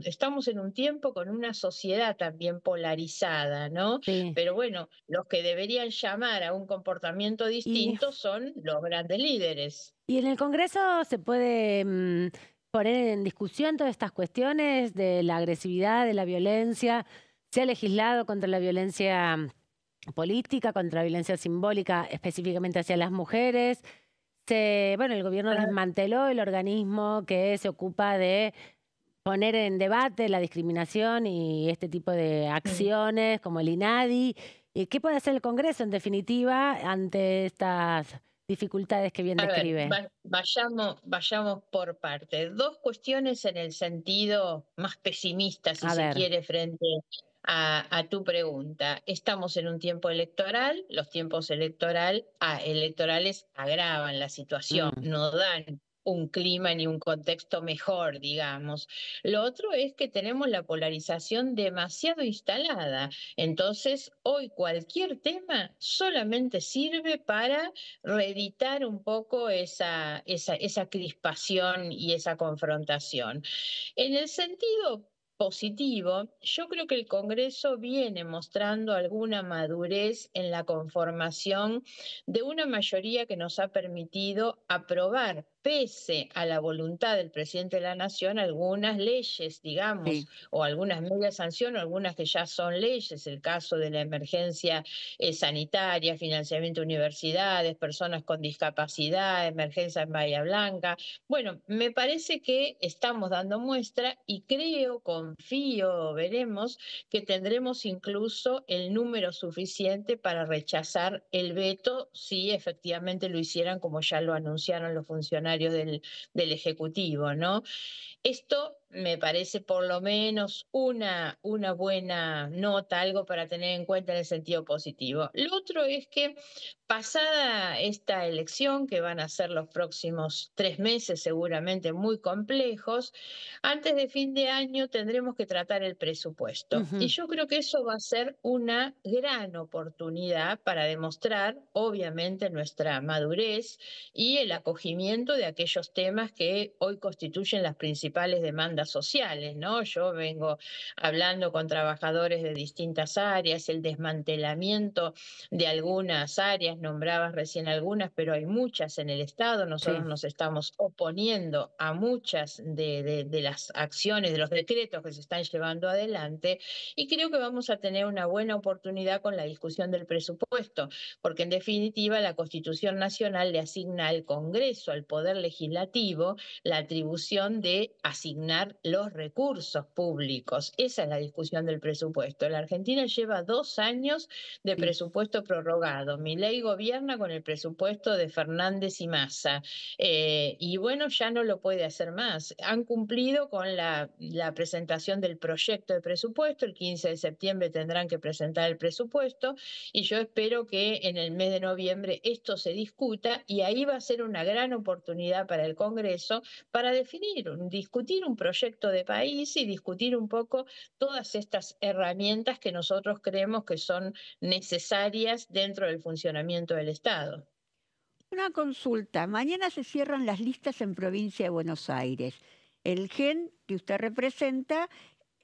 estamos en un tiempo con una sociedad también polarizada, ¿no? Pero bueno, los que deberían llamar a un comportamiento distinto son los grandes líderes.
¿Y en el Congreso se puede poner en discusión todas estas cuestiones de la agresividad, de la violencia? ¿Se ha legislado contra la violencia política, contra la violencia simbólica, específicamente hacia las mujeres? El gobierno desmanteló el organismo que se ocupa de poner en debate la discriminación y este tipo de acciones, como el INADI. ¿Qué puede hacer el Congreso, en definitiva, ante estas dificultades que bien
A ver,
describe.
vayamos por partes. Dos cuestiones en el sentido más pesimista, si
A
se
ver.
quiere, frente a tu pregunta. Estamos en un tiempo electoral, los tiempos electorales agravan la situación,
Mm.
no dan un clima ni un contexto mejor, digamos. Lo otro es que tenemos la polarización demasiado instalada. Entonces, hoy cualquier tema solamente sirve para reeditar un poco esa crispación y esa confrontación. En el sentido positivo, yo creo que el Congreso viene mostrando alguna madurez en la conformación de una mayoría que nos ha permitido aprobar, pese a la voluntad del presidente de la Nación, algunas leyes, digamos,
Sí.
o algunas medias sanción, o algunas que ya son leyes, el caso de la emergencia sanitaria, financiamiento de universidades, personas con discapacidad, emergencia en Bahía Blanca. Bueno, me parece que estamos dando muestra y creo, confío, veremos que tendremos incluso el número suficiente para rechazar el veto si efectivamente lo hicieran como ya lo anunciaron los funcionarios del Ejecutivo, ¿no? Esto me parece por lo menos una buena nota, algo para tener en cuenta en el sentido positivo. Lo otro es que pasada esta elección, que van a ser los próximos 3 meses seguramente muy complejos, antes de fin de año tendremos que tratar el presupuesto. Y yo creo que eso va a ser una gran oportunidad para demostrar, obviamente, nuestra madurez y el acogimiento de aquellos temas que hoy constituyen las principales demandas sociales, ¿no? Yo vengo hablando con trabajadores de distintas áreas, el desmantelamiento de algunas áreas, nombrabas recién algunas, pero hay muchas en el Estado. Nosotros nos estamos oponiendo a muchas de las acciones, de los decretos que se están llevando adelante, y creo que vamos a tener una buena oportunidad con la discusión del presupuesto, porque en definitiva la Constitución Nacional le asigna al Congreso, al Poder Legislativo, la atribución de asignar los recursos públicos. Esa es la discusión del presupuesto. La Argentina lleva 2 años de presupuesto prorrogado. Milei gobierna con el presupuesto de Fernández y Massa. Y bueno, ya no lo puede hacer más. Han cumplido con la presentación del proyecto de presupuesto. El 15 de septiembre tendrán que presentar el presupuesto y yo espero que en el mes de noviembre esto se discuta y ahí va a ser una gran oportunidad para el Congreso para discutir un proyecto de país y discutir un poco todas estas herramientas que nosotros creemos que son necesarias dentro del funcionamiento del Estado.
Una consulta. Mañana se cierran las listas en provincia de Buenos Aires. El GEN que usted representa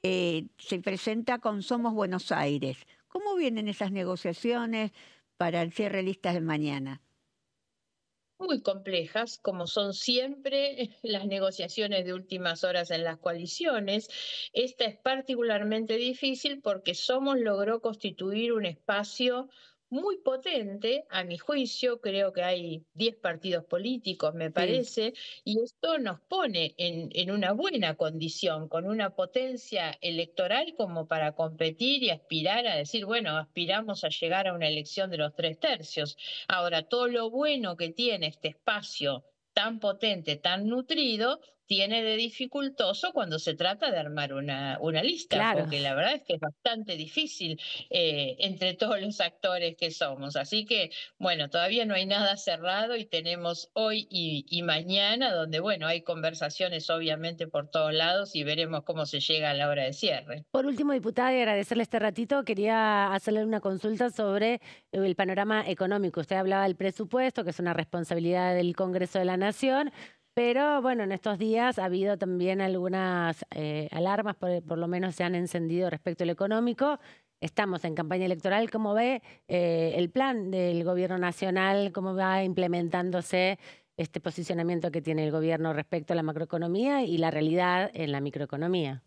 se presenta con Somos Buenos Aires. ¿Cómo vienen esas negociaciones para el cierre de listas de mañana?
Muy complejas, como son siempre las negociaciones de últimas horas en las coaliciones. Esta es particularmente difícil porque Somos logró constituir un espacio muy potente, a mi juicio. Creo que hay 10 partidos políticos, me parece, y esto nos pone en una buena condición, con una potencia electoral como para competir y aspirar a decir, bueno, aspiramos a llegar a una elección de los 3/3. Ahora, todo lo bueno que tiene este espacio tan potente, tan nutrido, tiene de dificultoso cuando se trata de armar una lista,
Claro.
porque la verdad es que es bastante difícil entre todos los actores que somos. Así que, bueno, todavía no hay nada cerrado y tenemos hoy y mañana, donde, bueno, hay conversaciones obviamente por todos lados y veremos cómo se llega a la hora de cierre.
Por último, diputada, y agradecerle este ratito, quería hacerle una consulta sobre el panorama económico. Usted hablaba del presupuesto, que es una responsabilidad del Congreso de la Nación, pero bueno, en estos días ha habido también algunas alarmas, por lo menos se han encendido respecto al económico. Estamos en campaña electoral. ¿Cómo ve el plan del Gobierno Nacional? ¿Cómo va implementándose este posicionamiento que tiene el gobierno respecto a la macroeconomía y la realidad en la microeconomía?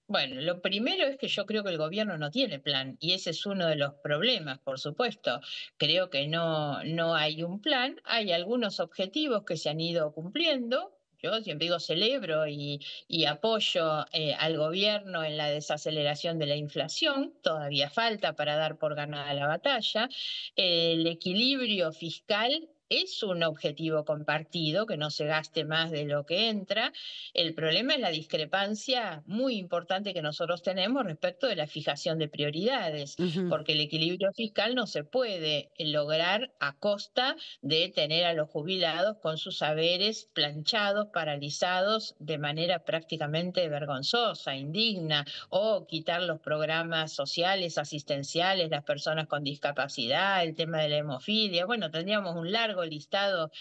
Bueno, lo primero es que yo creo que el gobierno no tiene plan y ese es uno de los problemas, por supuesto. Creo que no hay un plan, hay algunos objetivos que se han ido cumpliendo. Yo siempre digo celebro y apoyo al gobierno en la desaceleración de la inflación. Todavía falta para dar por ganada la batalla. El equilibrio fiscal es un objetivo compartido, que no se gaste más de lo que entra. El problema es la discrepancia muy importante que nosotros tenemos respecto de la fijación de prioridades, porque el equilibrio fiscal no se puede lograr a costa de tener a los jubilados con sus saberes planchados, paralizados de manera prácticamente vergonzosa, indigna, o quitar los programas sociales, asistenciales, las personas con discapacidad, el tema de la hemofilia. Bueno, tendríamos un largo listado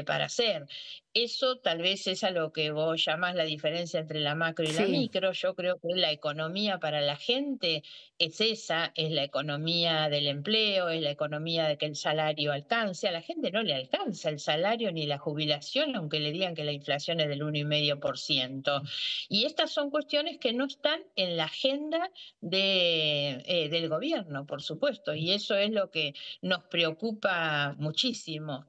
para hacer. Eso tal vez es a lo que vos llamás la diferencia entre la macro y la micro. Yo creo que la economía para la gente es esa, es la economía del empleo, es la economía de que el salario alcance. A la gente no le alcanza el salario ni la jubilación, aunque le digan que la inflación es del 1,5%. Y estas son cuestiones que no están en la agenda del gobierno, por supuesto, y eso es lo que nos preocupa muchísimo.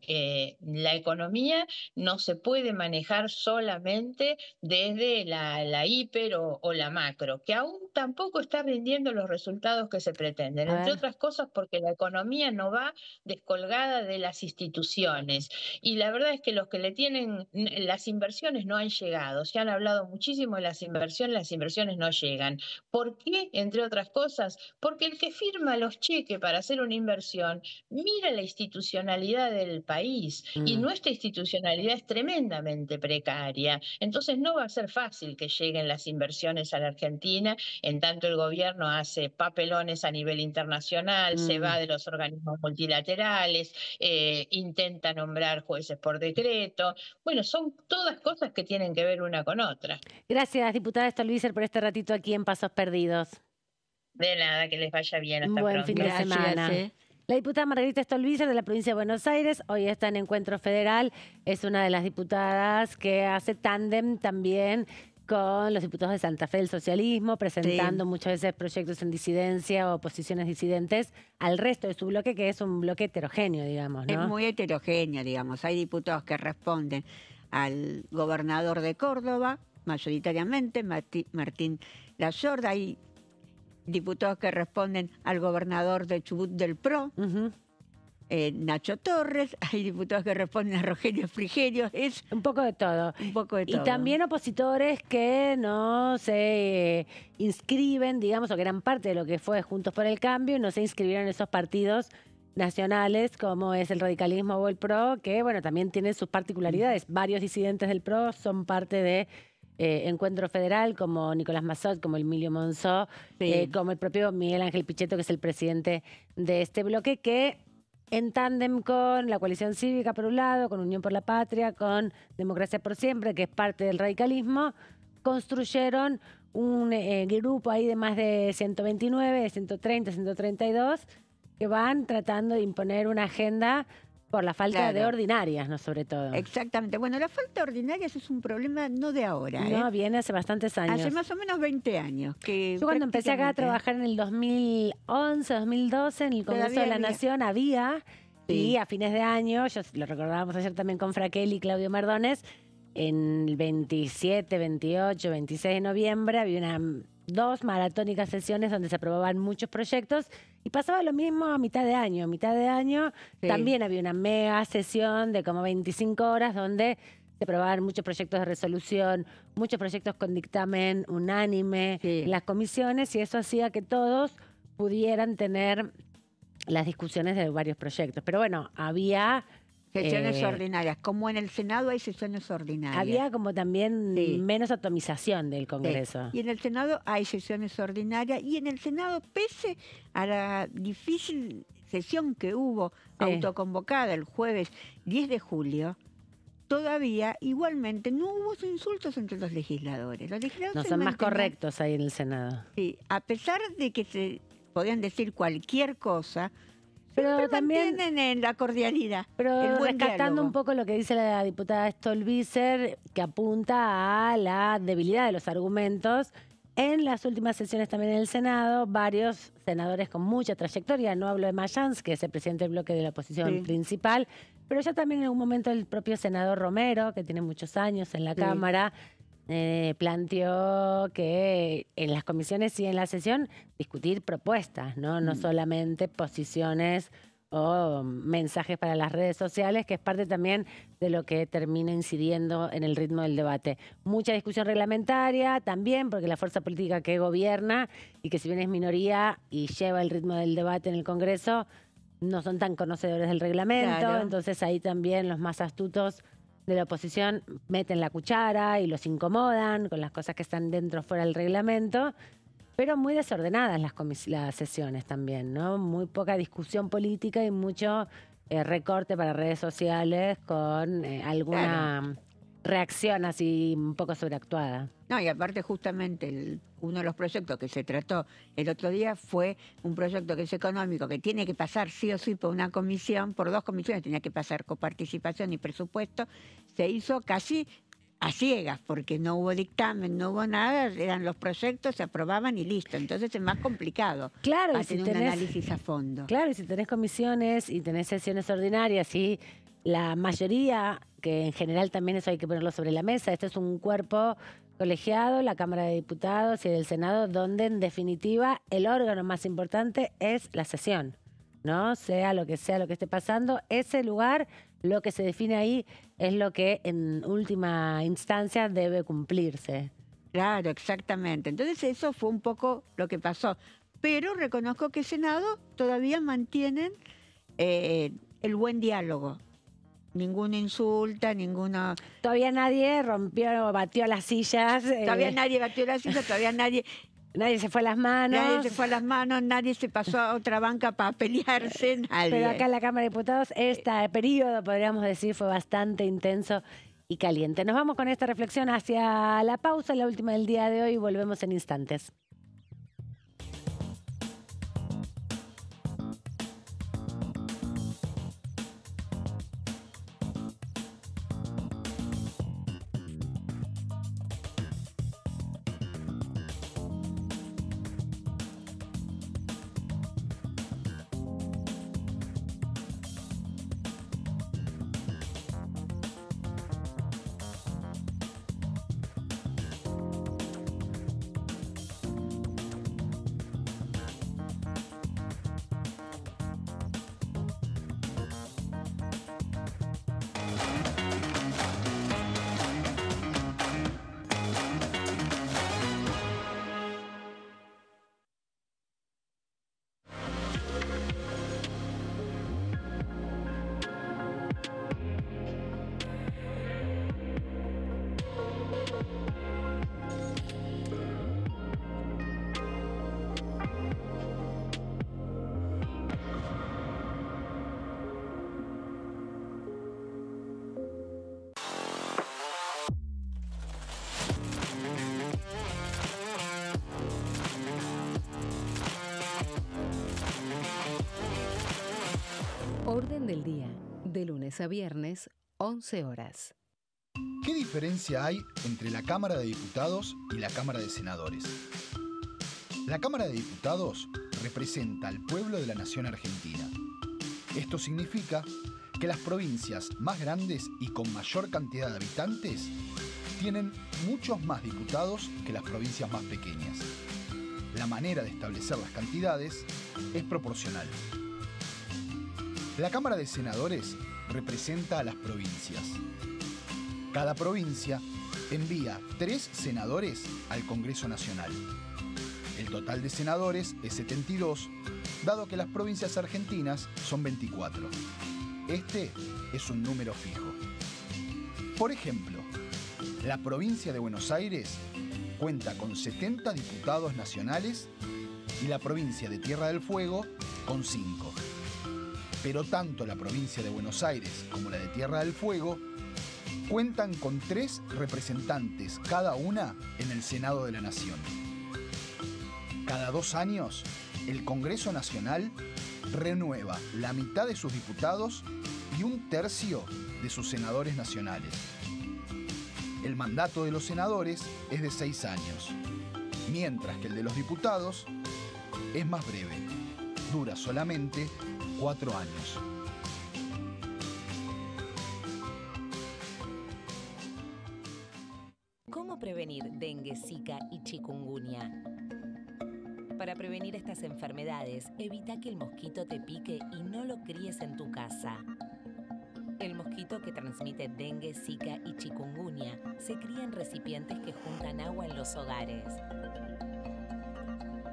La economía no se puede manejar solamente desde la hiper o la macro, que aún tampoco está rindiendo los resultados que se pretenden, entre otras cosas porque la economía no va descolgada de las instituciones. Y la verdad es que los que le tienen, las inversiones no han llegado. Se han hablado muchísimo de las inversiones no llegan. ¿Por qué? Entre otras cosas, porque el que firma los cheques para hacer una inversión mira la institucionalidad del país y nuestra institucionalidad es tremendamente precaria. Entonces no va a ser fácil que lleguen las inversiones a la Argentina, en tanto el gobierno hace papelones a nivel internacional, se va de los organismos multilaterales, intenta nombrar jueces por decreto. Bueno, son todas cosas que tienen que ver una con otra.
Gracias, diputada Stolbizer, por este ratito aquí en Pasos Perdidos.
De nada, que les vaya bien. Hasta
Buen
pronto.
fin de semana. La diputada Margarita Stolbizer de la provincia de Buenos Aires, hoy está en Encuentro Federal, es una de las diputadas que hace tándem también con los diputados de Santa Fe del socialismo, presentando muchas veces proyectos en disidencia o posiciones disidentes al resto de su bloque, que es un bloque heterogéneo, digamos, ¿no?
Es muy heterogéneo, digamos. Hay diputados que responden al gobernador de Córdoba, mayoritariamente, Martín Layorda. Hay diputados que responden al gobernador de Chubut del PRO, Nacho Torres. Hay diputados que responden a Rogelio Frigerio. Es
un poco de todo.
Un poco de todo.
Y también opositores que no se inscriben, digamos, o que eran parte de lo que fue Juntos por el Cambio y no se inscribieron en esos partidos nacionales como es el radicalismo o el PRO, que bueno, también tienen sus particularidades. Varios disidentes del PRO son parte de Encuentro Federal, como Nicolás Massot, como Emilio Monzó, como el propio Miguel Ángel Pichetto, que es el presidente de este bloque, que en tándem con la coalición cívica por un lado, con Unión por la Patria, con Democracia por Siempre, que es parte del radicalismo, construyeron un grupo ahí de más de 129, de 130, 132, que van tratando de imponer una agenda por la falta de ordinarias, ¿no? Sobre todo.
Exactamente. Bueno, la falta de ordinarias es un problema no de ahora.
No, viene hace bastantes años.
Hace más o menos 20 años. Que
yo cuando empecé acá a trabajar en el 2011, 2012, en el Congreso de la Nación, había, y a fines de año, lo recordábamos ayer también con Fraquel y Claudio Mardones, en el 27, 28, 26 de noviembre había dos maratónicas sesiones donde se aprobaban muchos proyectos y pasaba lo mismo a mitad de año. A mitad de año también había una mega sesión de como 25 horas donde se aprobaban muchos proyectos de resolución, muchos proyectos con dictamen unánime en las comisiones, y eso hacía que todos pudieran tener las discusiones de varios proyectos. Pero bueno, había
sesiones ordinarias, como en el Senado hay sesiones ordinarias.
Había como también menos atomización del Congreso.
Y en el Senado hay sesiones ordinarias, y en el Senado, pese a la difícil sesión que hubo autoconvocada el jueves 10 de julio, todavía igualmente no hubo insultos entre los legisladores. Los legisladores
no son más correctos ahí en el Senado.
Sí, a pesar de que se podían decir cualquier cosa,
pero también
en la cordialidad.
Pero rescatando un poco lo que dice la diputada Stolbizer, que apunta a la debilidad de los argumentos. En las últimas sesiones también en el Senado, varios senadores con mucha trayectoria, no hablo de Mayans, que es el presidente del bloque de la oposición principal, pero ya también en algún momento el propio senador Romero, que tiene muchos años en la Cámara, planteó que en las comisiones y en la sesión discutir propuestas, no solamente posiciones o mensajes para las redes sociales, que es parte también de lo que termina incidiendo en el ritmo del debate. Mucha discusión reglamentaria también, porque la fuerza política que gobierna y que si bien es minoría y lleva el ritmo del debate en el Congreso, no son tan conocedores del reglamento,
Claro.
entonces ahí también los más astutos de la oposición meten la cuchara y los incomodan con las cosas que están dentro o fuera del reglamento. Pero muy desordenadas las sesiones también, ¿no? Muy poca discusión política y mucho recorte para redes sociales con alguna reacción así un poco sobreactuada.
No, y aparte justamente uno de los proyectos que se trató el otro día fue un proyecto que es económico, que tiene que pasar sí o sí por una comisión, por 2 comisiones, tenía que pasar coparticipación y presupuesto. Se hizo casi a ciegas, porque no hubo dictamen, no hubo nada, eran los proyectos, se aprobaban y listo. Entonces es más complicado
Claro,
hacer un análisis a fondo.
Claro, y si tenés comisiones y tenés sesiones ordinarias y la mayoría, que en general también eso hay que ponerlo sobre la mesa, este es un cuerpo colegiado, la Cámara de Diputados y el Senado, donde en definitiva el órgano más importante es la sesión, ¿no? Sea lo que esté pasando, ese lugar, lo que se define ahí es lo que en última instancia debe cumplirse.
Claro, exactamente. Entonces eso fue un poco lo que pasó. Pero reconozco que el Senado todavía mantienen el buen diálogo. Ninguna insulta, ninguna...
Todavía nadie batió las sillas.
Todavía nadie batió las sillas, todavía nadie...
Nadie se fue a las manos.
Nadie se fue a las manos, nadie se pasó a otra banca para pelearse, nadie.
Pero acá en la Cámara de Diputados este periodo, podríamos decir, fue bastante intenso y caliente. Nos vamos con esta reflexión hacia la pausa, la última del día de hoy, y volvemos en instantes.
Orden del día, de lunes a viernes, 11 horas.
¿Qué diferencia hay entre la Cámara de Diputados y la Cámara de Senadores? La Cámara de Diputados representa al pueblo de la nación argentina. Esto significa que las provincias más grandes y con mayor cantidad de habitantes tienen muchos más diputados que las provincias más pequeñas. La manera de establecer las cantidades es proporcional. La Cámara de Senadores representa a las provincias. Cada provincia envía 3 senadores al Congreso Nacional. El total de senadores es 72, dado que las provincias argentinas son 24. Este es un número fijo. Por ejemplo, la provincia de Buenos Aires cuenta con 70 diputados nacionales y la provincia de Tierra del Fuego con 5. Pero tanto la provincia de Buenos Aires como la de Tierra del Fuego cuentan con 3 representantes cada una en el Senado de la Nación. Cada 2 años, el Congreso Nacional renueva la mitad de sus diputados y 1/3 de sus senadores nacionales. El mandato de los senadores es de 6 años, mientras que el de los diputados es más breve, dura solamente 4 años.
¿Cómo prevenir dengue, zika y chikungunya? Para prevenir estas enfermedades, evita que el mosquito te pique y no lo críes en tu casa. El mosquito que transmite dengue, zika y chikungunya se cría en recipientes que juntan agua en los hogares.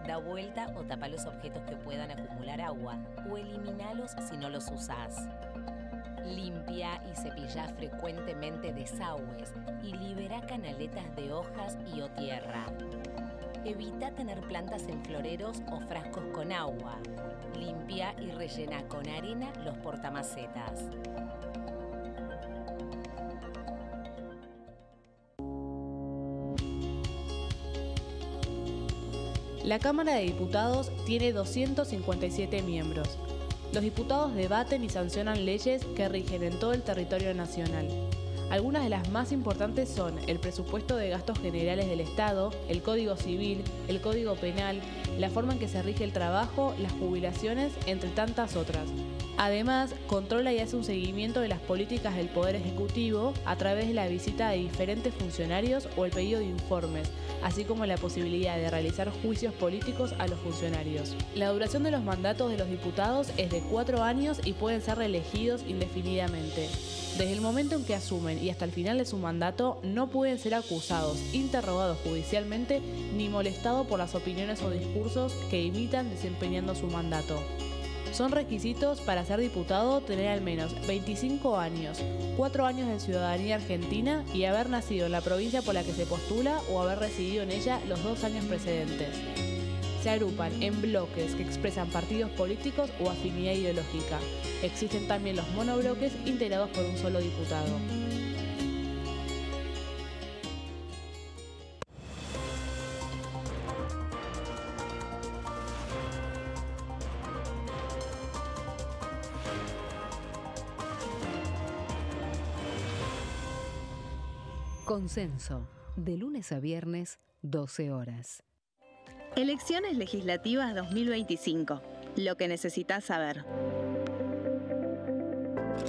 Da vuelta o tapa los objetos que puedan acumular agua o eliminalos si no los usás. Limpia y cepilla frecuentemente desagües y libera canaletas de hojas y o tierra. Evita tener plantas en floreros o frascos con agua. Limpia y rellena con arena los portamacetas.
La Cámara de Diputados tiene 257 miembros. Los diputados debaten y sancionan leyes que rigen en todo el territorio nacional. Algunas de las más importantes son el presupuesto de gastos generales del Estado, el Código Civil, el Código Penal, la forma en que se rige el trabajo, las jubilaciones, entre tantas otras. Además, controla y hace un seguimiento de las políticas del Poder Ejecutivo a través de la visita de diferentes funcionarios o el pedido de informes, así como la posibilidad de realizar juicios políticos a los funcionarios. La duración de los mandatos de los diputados es de 4 años y pueden ser reelegidos indefinidamente. Desde el momento en que asumen y hasta el final de su mandato, no pueden ser acusados, interrogados judicialmente, ni molestados por las opiniones o discursos que imitan desempeñando su mandato. Son requisitos para ser diputado tener al menos 25 años, 4 años de ciudadanía argentina y haber nacido en la provincia por la que se postula o haber residido en ella los 2 años precedentes. Se agrupan en bloques que expresan partidos políticos o afinidad ideológica. Existen también los monobloques integrados por un solo diputado.
Consenso, de lunes a viernes, 12 horas.
Elecciones legislativas 2025. Lo que necesitas saber.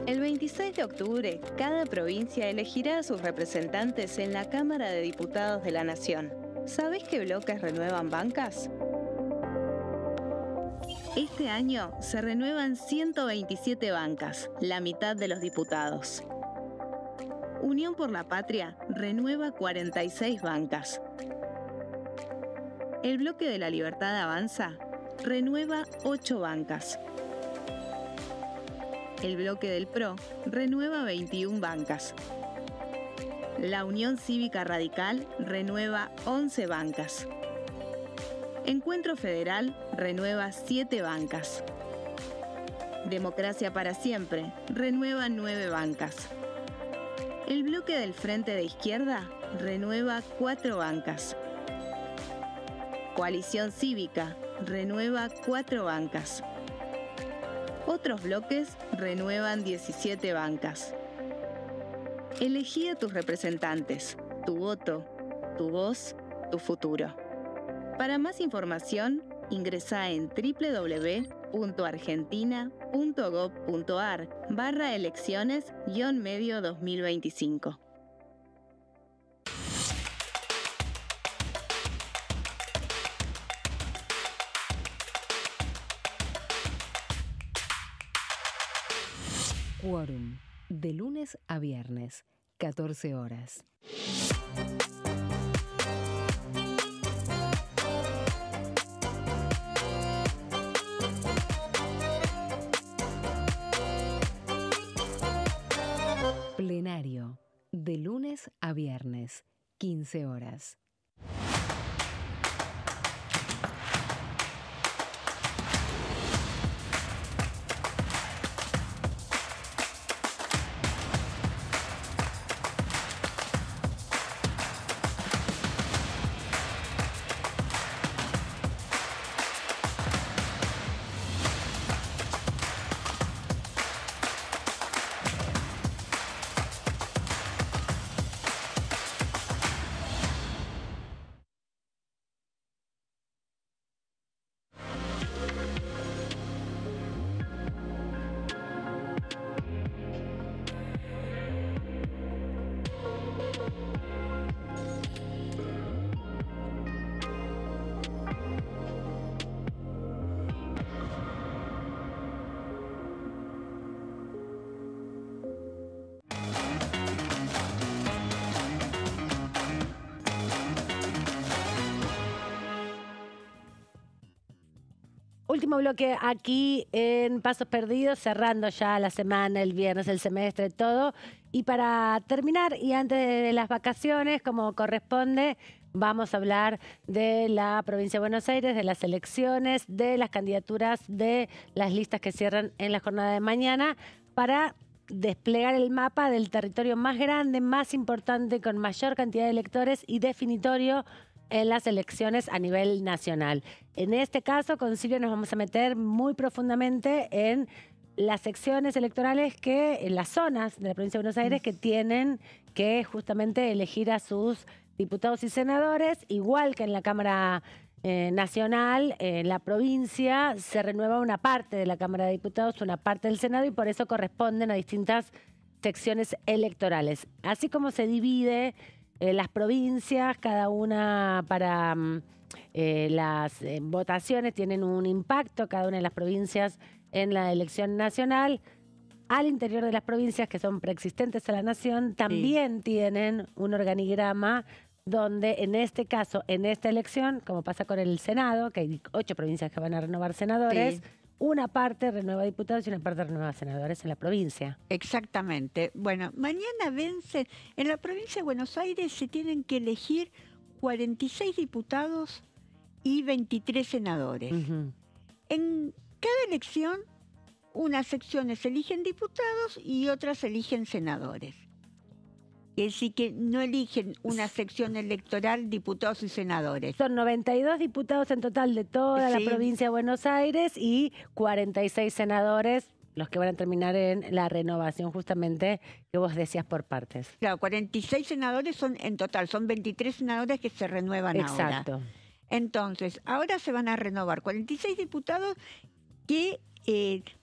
El 26 de octubre, cada provincia elegirá a sus representantes en la Cámara de Diputados de la Nación. ¿Sabés qué bloques renuevan bancas? Este año se renuevan 127 bancas, la mitad de los diputados. Unión por la Patria renueva 46 bancas. El Bloque de la Libertad Avanza renueva 8 bancas. El Bloque del PRO renueva 21 bancas. La Unión Cívica Radical renueva 11 bancas. Encuentro Federal renueva 7 bancas. Democracia para Siempre renueva 9 bancas. El Bloque del Frente de Izquierda renueva 4 bancas. Coalición Cívica renueva 4 bancas. Otros bloques renuevan 17 bancas. Elegí a tus representantes, tu voto, tu voz, tu futuro. Para más información, ingresá en www.argentina.gov.ar/elecciones-medio 2025.
Quórum, de lunes a viernes, 14 horas. Plenario, de lunes a viernes, 15 horas.
Último bloque aquí en Pasos Perdidos, cerrando ya la semana, el viernes, el semestre, todo. Y para terminar, y antes de las vacaciones, como corresponde, vamos a hablar de la provincia de Buenos Aires, de las elecciones, de las candidaturas, de las listas que cierran en la jornada de mañana, para desplegar el mapa del territorio más grande, más importante, con mayor cantidad de electores y definitorio en las elecciones a nivel nacional. En este caso, con Silvia nos vamos a meter muy profundamente en las secciones electorales en las zonas de la provincia de Buenos Aires que tienen que justamente elegir a sus diputados y senadores, igual que en la Cámara Nacional, en la provincia se renueva una parte de la Cámara de Diputados, una parte del Senado, y por eso corresponden a distintas secciones electorales. Así como se divide las provincias, cada una para las votaciones tienen un impacto, cada una de las provincias en la elección nacional. Al interior de las provincias que son preexistentes a la nación, también tienen un organigrama donde en este caso, en esta elección, como pasa con el Senado, que hay 8 provincias que van a renovar senadores, una parte renueva diputados y una parte renueva senadores en la provincia.
Exactamente. Bueno, mañana vence. En la provincia de Buenos Aires se tienen que elegir 46 diputados y 23 senadores. En cada elección, unas secciones eligen diputados y otras eligen senadores. Es decir, que no eligen una sección electoral diputados y senadores.
Son 92 diputados en total de toda la provincia de Buenos Aires y 46 senadores, los que van a terminar en la renovación justamente que vos decías por partes.
Claro, 46 senadores son en total, son 23 senadores que se renuevan ahora.
Exacto.
Entonces, ahora se van a renovar 46 diputados que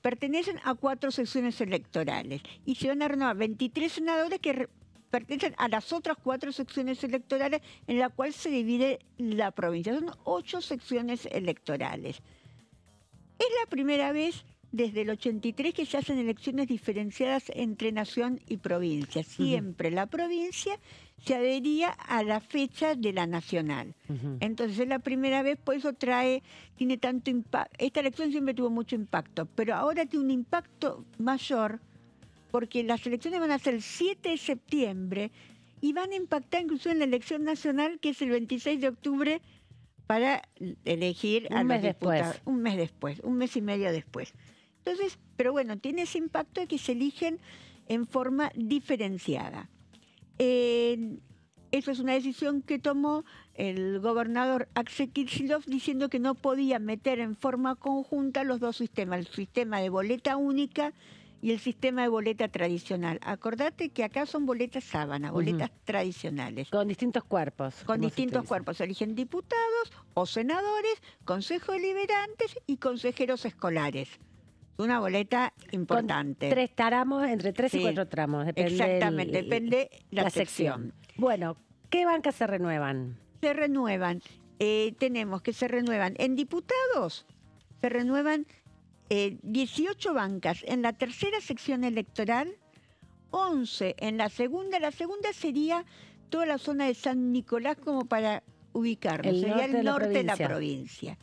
pertenecen a 4 secciones electorales y se van a renovar 23 senadores que pertenecen a las otras 4 secciones electorales en la cual se divide la provincia. Son 8 secciones electorales. Es la primera vez desde el 83 que se hacen elecciones diferenciadas entre nación y provincia. Siempre la provincia se adhería a la fecha de la nacional. Entonces es la primera vez, por eso tiene tanto impacto. Esta elección siempre tuvo mucho impacto, pero ahora tiene un impacto mayor porque las elecciones van a ser el 7 de septiembre y van a impactar incluso en la elección nacional, que es el 26 de octubre, para elegir a los diputados. Un mes después, un mes y medio después. Entonces, pero bueno, tiene ese impacto de que se eligen en forma diferenciada. Eso es una decisión que tomó el gobernador Axel Kicillof, diciendo que no podía meter en forma conjunta los dos sistemas, el sistema de boleta única y el sistema de boleta tradicional. Acordate que acá son boletas sábana, boletas tradicionales.
Con distintos cuerpos.
Con distintos cuerpos. Eligen diputados o senadores, consejos deliberantes y consejeros escolares. Una boleta importante.
Con 3 tramos, entre 3 y 4 tramos. Depende
exactamente, depende la sección.
Bueno, ¿qué bancas se renuevan?
Se renuevan. Tenemos que se renuevan en diputados, se renuevan 18 bancas en la tercera sección electoral, 11 en la segunda. La segunda sería toda la zona de San Nicolás, como para ubicarnos. Sería el norte de la provincia.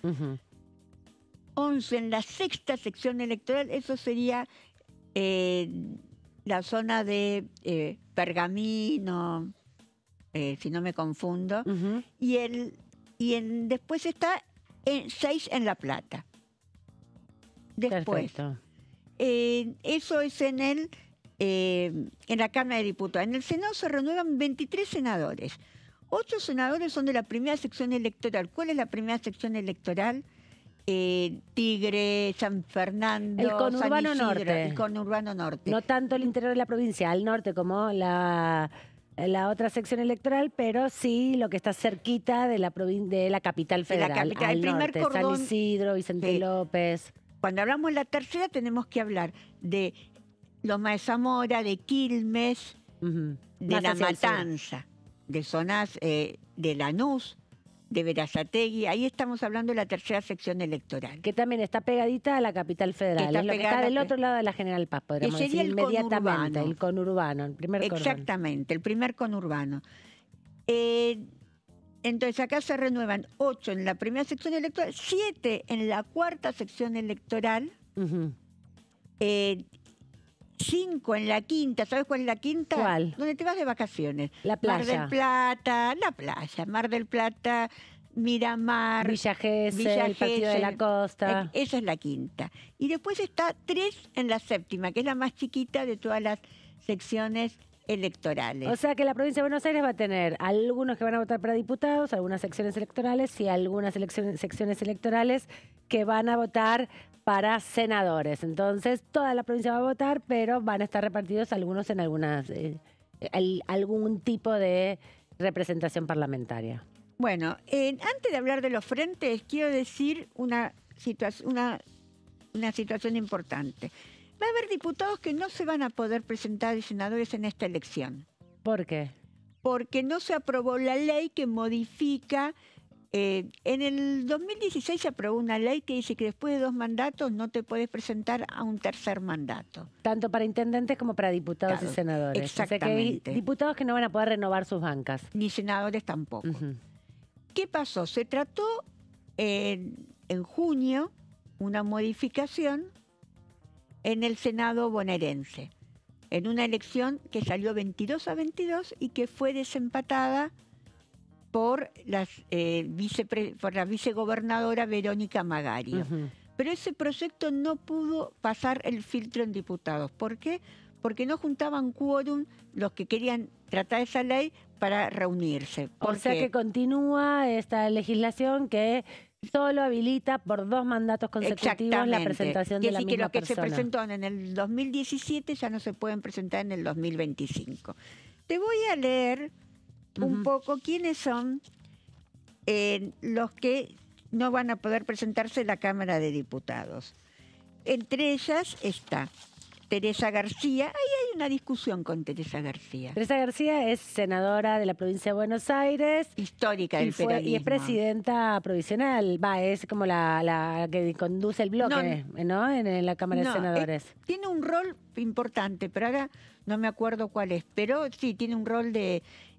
11 en la sexta sección electoral, eso sería la zona de Pergamino, si no me confundo. Después está 6 en La Plata. Después, eso es en la Cámara de Diputados. En el Senado se renuevan 23 senadores. 8 senadores son de la primera sección electoral. ¿Cuál es la primera sección electoral? Tigre, San Fernando,
el conurbano
San Isidro,
norte.
El conurbano norte.
No tanto el interior de la provincia, al norte como la otra sección electoral, pero sí lo que está cerquita de la capital federal.
El primer
norte,
cordón,
San Isidro, Vicente López.
Cuando hablamos de la tercera tenemos que hablar de Loma de Zamora, de Quilmes, de La Matanza, de zonas de Lanús, de Berazategui. Ahí estamos hablando de la tercera sección electoral.
Que también está pegadita a la capital federal. Es lo que está del otro lado de la General Paz, podríamos decir, inmediatamente. El conurbano, el primer conurbano.
Exactamente, el primer conurbano. Entonces acá se renuevan 8 en la primera sección electoral, 7 en la cuarta sección electoral, 5 en la quinta. ¿Sabes cuál es la quinta?
¿Cuál?
Donde te vas de vacaciones.
La playa.
Mar del Plata, la playa. Mar del Plata, Miramar,
Villa Gesell, el Partido de la Costa.
Esa es la quinta. Y después está 3 en la séptima, que es la más chiquita de todas las secciones electorales.
O sea que la provincia de Buenos Aires va a tener algunos que van a votar para diputados, algunas secciones electorales y algunas secciones electorales que van a votar para senadores. Entonces, toda la provincia va a votar, pero van a estar repartidos algunos en algún tipo de representación parlamentaria.
Bueno, antes de hablar de los frentes, quiero decir una situación importante. Va a haber diputados que no se van a poder presentar de senadores en esta elección.
¿Por qué?
Porque no se aprobó la ley que modifica. En el 2016 se aprobó una ley que dice que después de 2 mandatos no te puedes presentar a un tercer mandato.
Tanto para intendentes como para diputados y senadores.
Exactamente.
O sea que hay diputados que no van a poder renovar sus bancas.
Ni senadores tampoco. ¿Qué pasó? Se trató en junio una modificación en el Senado bonaerense, en una elección que salió 22-22 y que fue desempatada por la vicegobernadora Verónica Magario. Pero ese proyecto no pudo pasar el filtro en diputados. ¿Por qué? Porque no juntaban quórum los que querían tratar esa ley para reunirse.
O sea que continúa esta legislación que solo habilita por 2 mandatos consecutivos la presentación de la misma persona.
Los que se presentaron en el 2017 ya no se pueden presentar en el 2025. Te voy a leer un poco quiénes son los que no van a poder presentarse en la Cámara de Diputados. Entre ellas está Teresa García. Ahí hay una discusión con Teresa García.
Teresa García es senadora de la provincia de Buenos Aires.
Histórica del peronismo.
Y es presidenta provisional. Es como la que conduce el bloque, ¿no? En la Cámara de Senadores.
Tiene un rol importante, pero ahora no me acuerdo cuál es. Pero sí, tiene un rol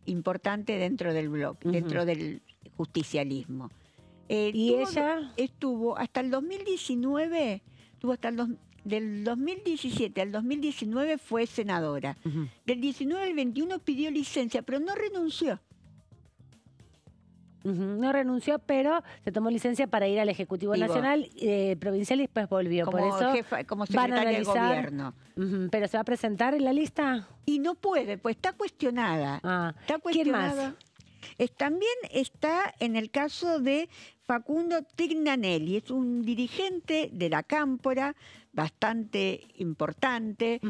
importante dentro del bloque, dentro del justicialismo.
Ella
estuvo hasta el 2019, del 2017 al 2019 fue senadora. Del 19 al 21 pidió licencia, pero no renunció.
No renunció, pero se tomó licencia para ir al Ejecutivo Nacional, provincial, y después volvió.
Como
por eso
jefa, como secretaria de gobierno.
¿Pero se va a presentar en la lista?
Y no puede, pues está cuestionada. Está cuestionada.
¿Quién más?
También está en el caso de Facundo Tignanelli, es un dirigente de la Cámpora, bastante importante,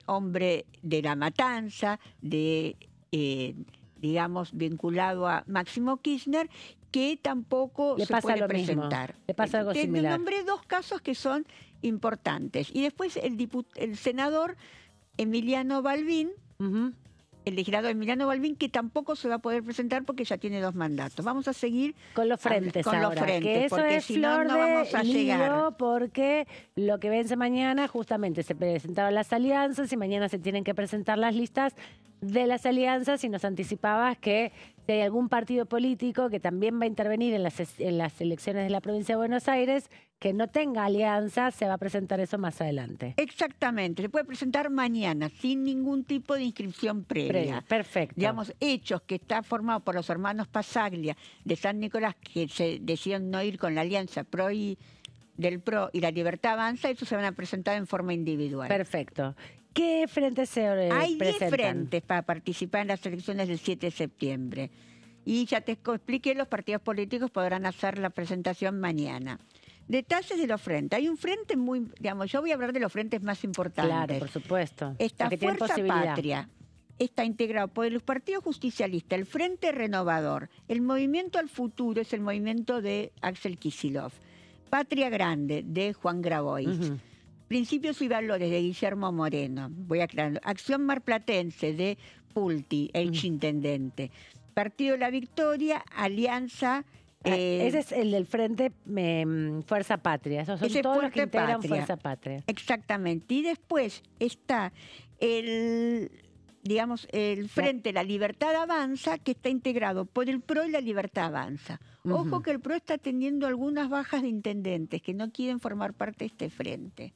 hombre de La Matanza, digamos, vinculado a Máximo Kirchner, que tampoco se puede presentar.
Le pasa algo similar.
Te nombré 2 casos que son importantes. Y después el senador Emiliano Balbín, el legislador Emiliano Balbín, que tampoco se va a poder presentar porque ya tiene 2 mandatos. Vamos a seguir
con los frentes
que eso es si no vamos a llegar.
Porque lo que vence mañana, justamente se presentaron las alianzas y mañana se tienen que presentar las listas de las alianzas, y nos anticipabas que si hay algún partido político que también va a intervenir en las elecciones de la provincia de Buenos Aires, que no tenga alianza, se va a presentar eso más adelante.
Exactamente, se puede presentar mañana, sin ningún tipo de inscripción previa.
Perfecto.
Digamos, Hechos, que está formado por los hermanos Pasaglia de San Nicolás, que se decidieron no ir con la alianza del PRO y la Libertad Avanza, eso se van a presentar en forma individual.
Perfecto. ¿Qué frentes se presentan?
Hay 10 frentes para participar en las elecciones del 7 de septiembre. Y ya te expliqué, los partidos políticos podrán hacer la presentación mañana. Detalles de los frentes. Hay un frente muy, digamos, yo voy a hablar de los frentes más importantes.
Claro, por supuesto.
Esta Fuerza Patria está integrado por el Partido Justicialista, el Frente Renovador, el Movimiento al Futuro, es el movimiento de Axel Kicillof, Patria Grande, de Juan Grabois, Principios y Valores, de Guillermo Moreno, voy aclarando, Acción Marplatense, de Pulti, exintendente, Partido de la Victoria, Alianza...
ese es el del Frente Fuerza Patria. Esos son todos los que integran Fuerza Patria.
Exactamente. Y después está el digamos, el Frente La Libertad Avanza, que está integrado por el PRO y La Libertad Avanza. Ojo que el PRO está teniendo algunas bajas de intendentes que no quieren formar parte de este frente.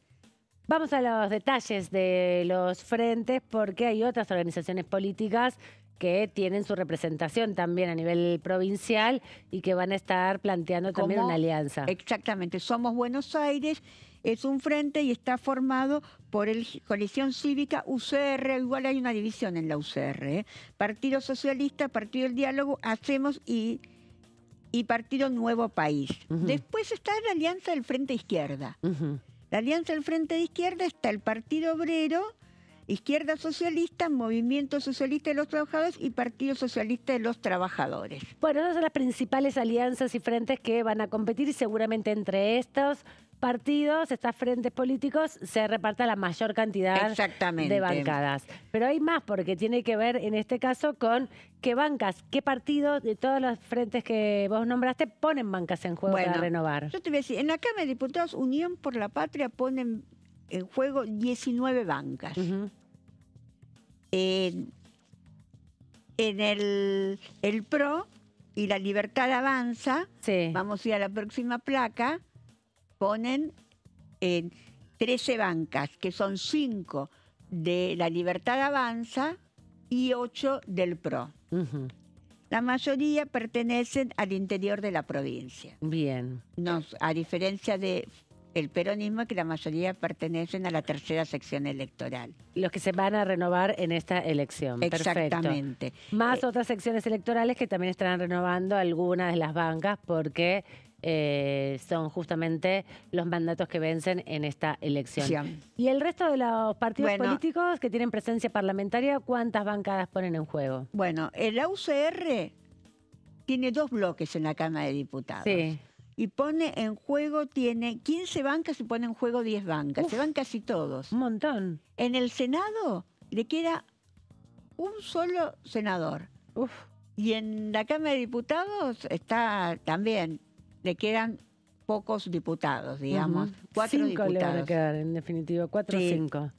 Vamos a los detalles de los frentes, porque hay otras organizaciones políticas que tienen su representación también a nivel provincial y que van a estar planteando también una alianza.
Exactamente. Somos Buenos Aires, es un frente y está formado por el Coalición Cívica, UCR, igual hay una división en la UCR, Partido Socialista, Partido del Diálogo, Hacemos y Partido Nuevo País. Después está la Alianza del Frente Izquierda. La Alianza del Frente de Izquierda está el Partido Obrero, Izquierda Socialista, Movimiento Socialista de los Trabajadores y Partido Socialista de los Trabajadores.
Bueno, esas son las principales alianzas y frentes que van a competir y seguramente entre estos partidos, estos frentes políticos, se reparta la mayor cantidad de bancadas. Pero hay más, porque tiene que ver en este caso con qué bancas, qué partidos de todos los frentes que vos nombraste ponen bancas en juego para renovar.
Yo te voy a decir, en la Cámara de Diputados, Unión por la Patria ponen en juego 19 bancas. En el PRO y la Libertad Avanza, vamos a ir a la próxima placa, ponen 13 bancas, que son 5 de la Libertad Avanza y 8 del PRO. La mayoría pertenecen al interior de la provincia.
Bien.
A diferencia de el peronismo, que la mayoría pertenecen a la tercera sección electoral.
Los que se van a renovar en esta elección.
Exactamente.
Perfecto. Más otras secciones electorales que también estarán renovando algunas de las bancas porque son justamente los mandatos que vencen en esta elección.
Sí.
¿Y el resto de los partidos políticos que tienen presencia parlamentaria, cuántas bancadas ponen en juego?
Bueno, la UCR tiene 2 bloques en la Cámara de Diputados.
Sí.
Y pone en juego, tiene 15 bancas y pone en juego 10 bancas. Se van casi todos.
Un montón.
En el Senado le queda un solo senador. Y en la Cámara de Diputados está también, le quedan pocos diputados, digamos. 4 diputados.
5 le van a quedar, en definitiva, 4 o 5.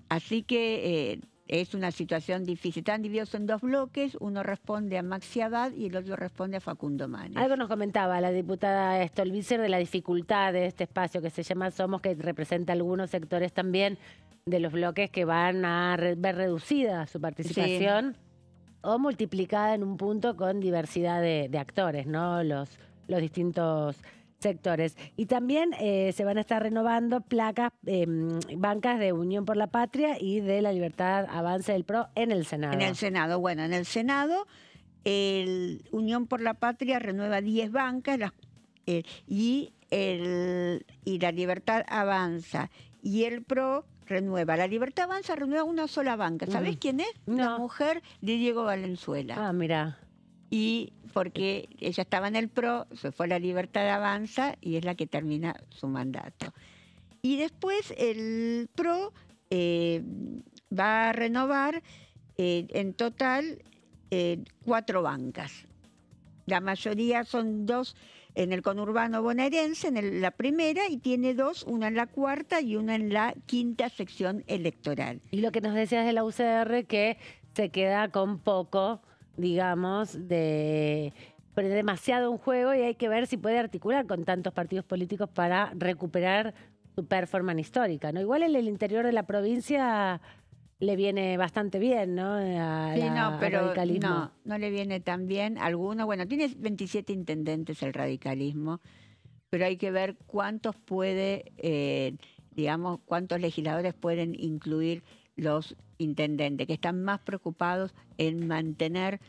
Así que es una situación difícil. Están divididos en 2 bloques, uno responde a Maxi Haddad y el otro responde a Facundo Manes.
Algo nos comentaba la diputada Stolbizer de la dificultad de este espacio que se llama Somos, que representa algunos sectores también de los bloques que van a ver reducida su participación o multiplicada en un punto con diversidad de actores, ¿no? Los distintos sectores. Y también se van a estar renovando bancas de Unión por la Patria y de la Libertad Avanza del PRO en el Senado.
En el Senado, bueno, en el Senado el Unión por la Patria renueva 10 bancas y la Libertad Avanza y el PRO renueva. La Libertad Avanza renueva una sola banca. ¿Sabés quién es?
No.
La mujer de Diego Valenzuela.
Ah, mira.
Y porque ella estaba en el PRO, se fue a la Libertad Avanza y es la que termina su mandato. Y después el PRO va a renovar en total 4 bancas. La mayoría son 2 en el conurbano bonaerense, en la primera, y tiene 2, una en la cuarta y una en la quinta sección electoral.
Y lo que nos decías de la UCR, que se queda con poco, digamos, demasiado un juego y hay que ver si puede articular con tantos partidos políticos para recuperar su performance histórica, ¿no? Igual en el interior de la provincia le viene bastante bien, ¿no? Al radicalismo.
No le viene tan bien. Algunos, bueno, tiene 27 intendentes el radicalismo, pero hay que ver cuántos cuántos legisladores pueden incluir los intendentes, que están más preocupados en mantener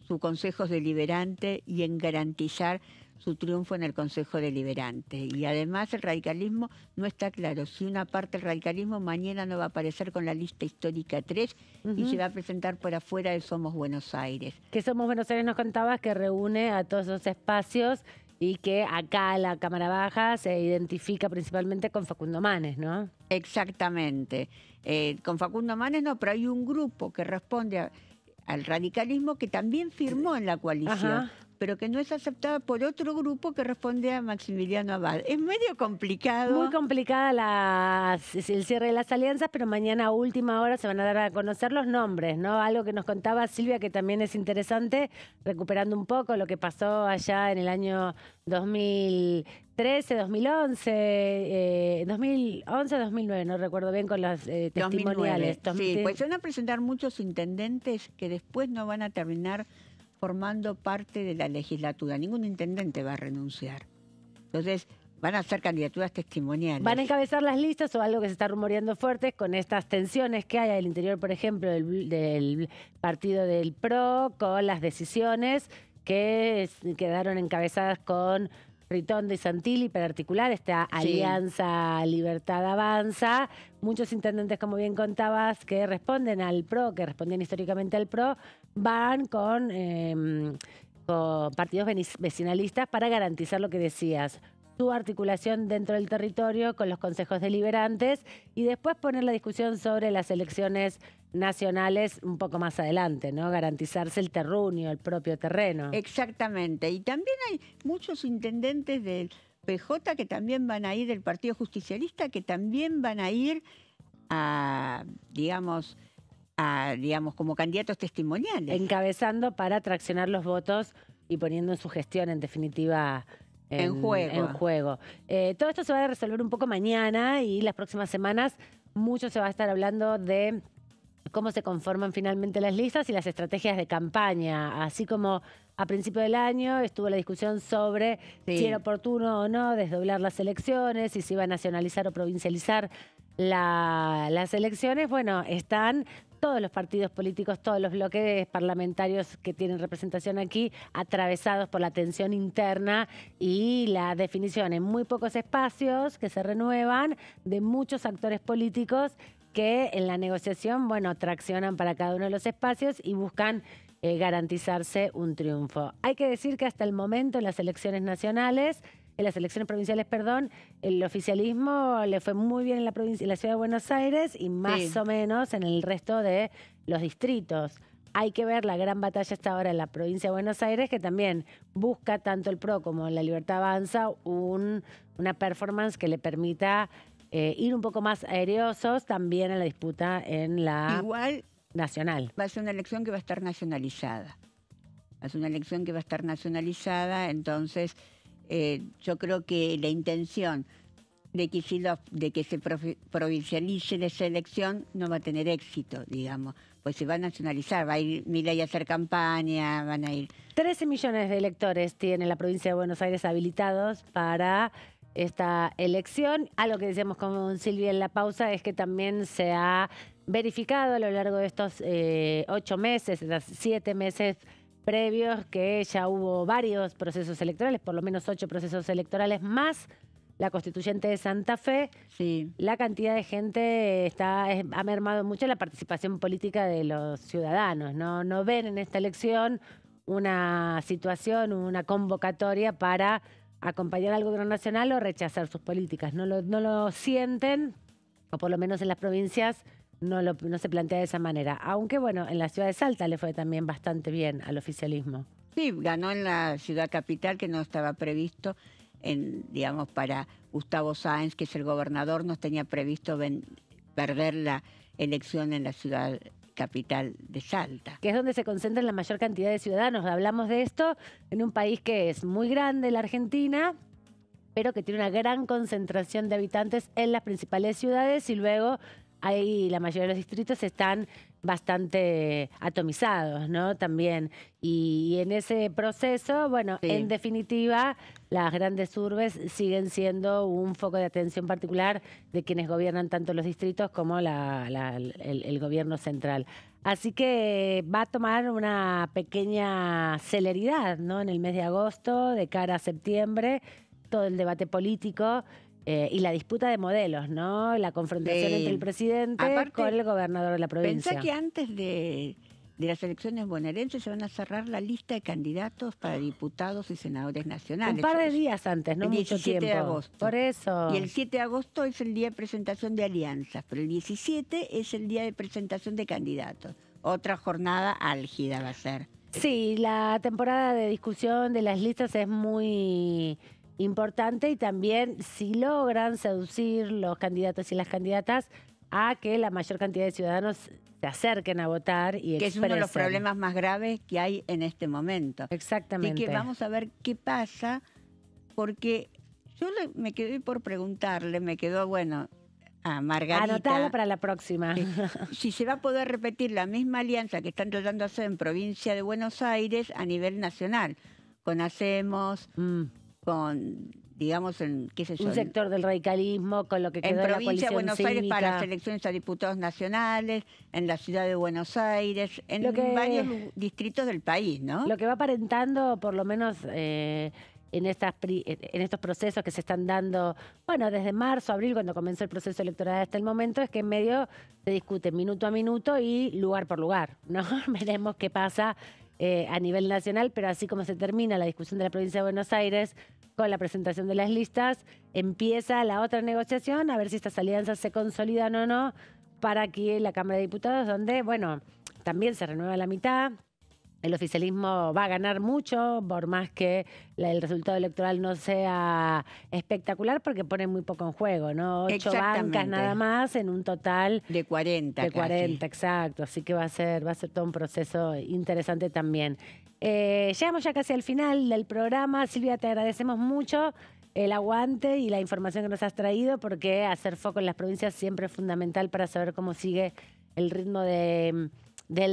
su Consejo Deliberante y en garantizar su triunfo en el Consejo Deliberante. Y además el radicalismo no está claro si una parte del radicalismo mañana no va a aparecer con la lista histórica 3 y se va a presentar por afuera de Somos Buenos Aires.
Que Somos Buenos Aires, nos contabas, que reúne a todos esos espacios y que acá la Cámara Baja se identifica principalmente con Facundo Manes, ¿no?
Exactamente. Con Facundo Manes no, pero hay un grupo que responde al radicalismo que también firmó en la coalición pero que no es aceptada por otro grupo que responde a Maximiliano Abad. Es medio complicado.
Muy complicada el cierre de las alianzas, pero mañana a última hora se van a dar a conocer los nombres, ¿no? Algo que nos contaba Silvia, que también es interesante, recuperando un poco lo que pasó allá en el año 2013, 2011, 2011, 2009, no recuerdo bien, con los testimoniales.
2009. Sí, pues se van a presentar muchos intendentes que después no van a terminar formando parte de la legislatura. Ningún intendente va a renunciar. Entonces, van a hacer candidaturas testimoniales.
Van a encabezar las listas, o algo que se está rumoreando fuerte, con estas tensiones que hay al interior, por ejemplo, del partido del PRO, con las decisiones que quedaron encabezadas con Ritondo y Santilli para articular esta alianza Libertad Avanza. Muchos intendentes, como bien contabas, que responden al PRO, que respondían históricamente al PRO, van con partidos vecinalistas para garantizar lo que decías, su articulación dentro del territorio con los consejos deliberantes, y después poner la discusión sobre las elecciones nacionales un poco más adelante, ¿no? Garantizarse el terruño, el propio terreno.
Exactamente. Y también hay muchos intendentes del PJ que también van a ir, del Partido Justicialista, que también van a ir digamos, como candidatos testimoniales.
Encabezando para traccionar los votos y poniendo en su gestión, en definitiva, en juego. Todo esto se va a resolver un poco mañana, y las próximas semanas mucho se va a estar hablando de cómo se conforman finalmente las listas y las estrategias de campaña, así como a principio del año estuvo la discusión sobre si era oportuno o no desdoblar las elecciones, y si iba a nacionalizar o provincializar las elecciones. Bueno, están todos los partidos políticos, todos los bloques parlamentarios que tienen representación aquí, atravesados por la tensión interna y la definición en muy pocos espacios que se renuevan de muchos actores políticos que en la negociación, bueno, traccionan para cada uno de los espacios y buscan garantizarse un triunfo. Hay que decir que hasta el momento en las elecciones nacionales, en las elecciones provinciales, perdón, el oficialismo le fue muy bien en la ciudad de Buenos Aires y más o menos en el resto de los distritos. Hay que ver la gran batalla hasta ahora en la provincia de Buenos Aires, que también busca tanto el PRO como la Libertad Avanza una performance que le permita ir un poco más aerosos también en la disputa en la nacional.
Va a ser una elección que va a estar nacionalizada. Es una elección que va a estar nacionalizada, entonces yo creo que la intención de que se provincialice esa elección no va a tener éxito, digamos, pues se va a nacionalizar, va a ir Milei a hacer campaña, van a ir...
13 millones de electores tiene la provincia de Buenos Aires habilitados para esta elección. Algo que decíamos con Silvia en la pausa es que también se ha verificado a lo largo de estos 8 meses, 7 meses previos, que ya hubo varios procesos electorales, por lo menos 8 procesos electorales más la constituyente de Santa Fe. La cantidad de gente ha mermado mucho la participación política de los ciudadanos. No ven en esta elección una situación, una convocatoria para acompañar al gobierno nacional o rechazar sus políticas. No lo sienten, o por lo menos en las provincias no se plantea de esa manera. Aunque, bueno, en la ciudad de Salta le fue también bastante bien al oficialismo.
Sí, ganó en la ciudad capital, que no estaba previsto, digamos, para Gustavo Sáenz, que es el gobernador, no tenía previsto perder la elección en la ciudad capital de Salta.
Que es donde se concentra la mayor cantidad de ciudadanos. Hablamos de esto en un país que es muy grande, la Argentina, pero que tiene una gran concentración de habitantes en las principales ciudades, y luego la mayoría de los distritos están bastante atomizados, ¿no? También. Y en ese proceso, bueno, en definitiva, las grandes urbes siguen siendo un foco de atención particular de quienes gobiernan tanto los distritos como el gobierno central. Así que va a tomar una pequeña celeridad, ¿no? En el mes de agosto, de cara a septiembre, todo el debate político. Y la disputa de modelos, ¿no? La confrontación entre el presidente con el gobernador de la provincia.
Pensá que antes de las elecciones bonaerenses se van a cerrar la lista de candidatos para diputados y senadores nacionales.
Un par de días antes, no mucho tiempo. El 17 de agosto. Por eso.
Y el 7 de agosto es el día de presentación de alianzas, pero el 17 es el día de presentación de candidatos. Otra jornada álgida va a ser.
Sí, la temporada de discusión de las listas es muy importante y también si logran seducir los candidatos y las candidatas a que la mayor cantidad de ciudadanos se acerquen a votar y
que
expresen.
es uno de los problemas más graves que hay en este momento.
Exactamente.
Así que vamos a ver qué pasa, porque yo me quedé por preguntarle, me quedó, bueno, a Margarita.
Anotalo para la próxima.
Si se va a poder repetir la misma alianza que están tratando de hacer en provincia de Buenos Aires a nivel nacional, con Hacemos, con, digamos, en, qué sé yo.
Un sector del radicalismo, con lo que quedó
en
de la
provincia de
coalición
Buenos Aires
cívica.
para las elecciones a diputados nacionales, en la ciudad de Buenos Aires, en varios distritos del país, ¿no?
Lo que va aparentando, por lo menos en estos procesos que se están dando, bueno, desde marzo, abril, cuando comenzó el proceso electoral hasta el momento, es que en medio se discute minuto a minuto y lugar por lugar, ¿no? Veremos qué pasa a nivel nacional, pero así como se termina la discusión de la provincia de Buenos Aires con la presentación de las listas, empieza la otra negociación a ver si estas alianzas se consolidan o no para aquí en la Cámara de Diputados, donde, bueno, también se renueva la mitad. El oficialismo va a ganar mucho, por más que el resultado electoral no sea espectacular, porque pone muy poco en juego, ¿no? 8 bancas nada más en un total
de 40.
De 40, exacto. Así que va a ser todo un proceso interesante también. Llegamos ya casi al final del programa. Silvia, te agradecemos mucho el aguante y la información que nos has traído, porque hacer foco en las provincias siempre es fundamental para saber cómo sigue el ritmo del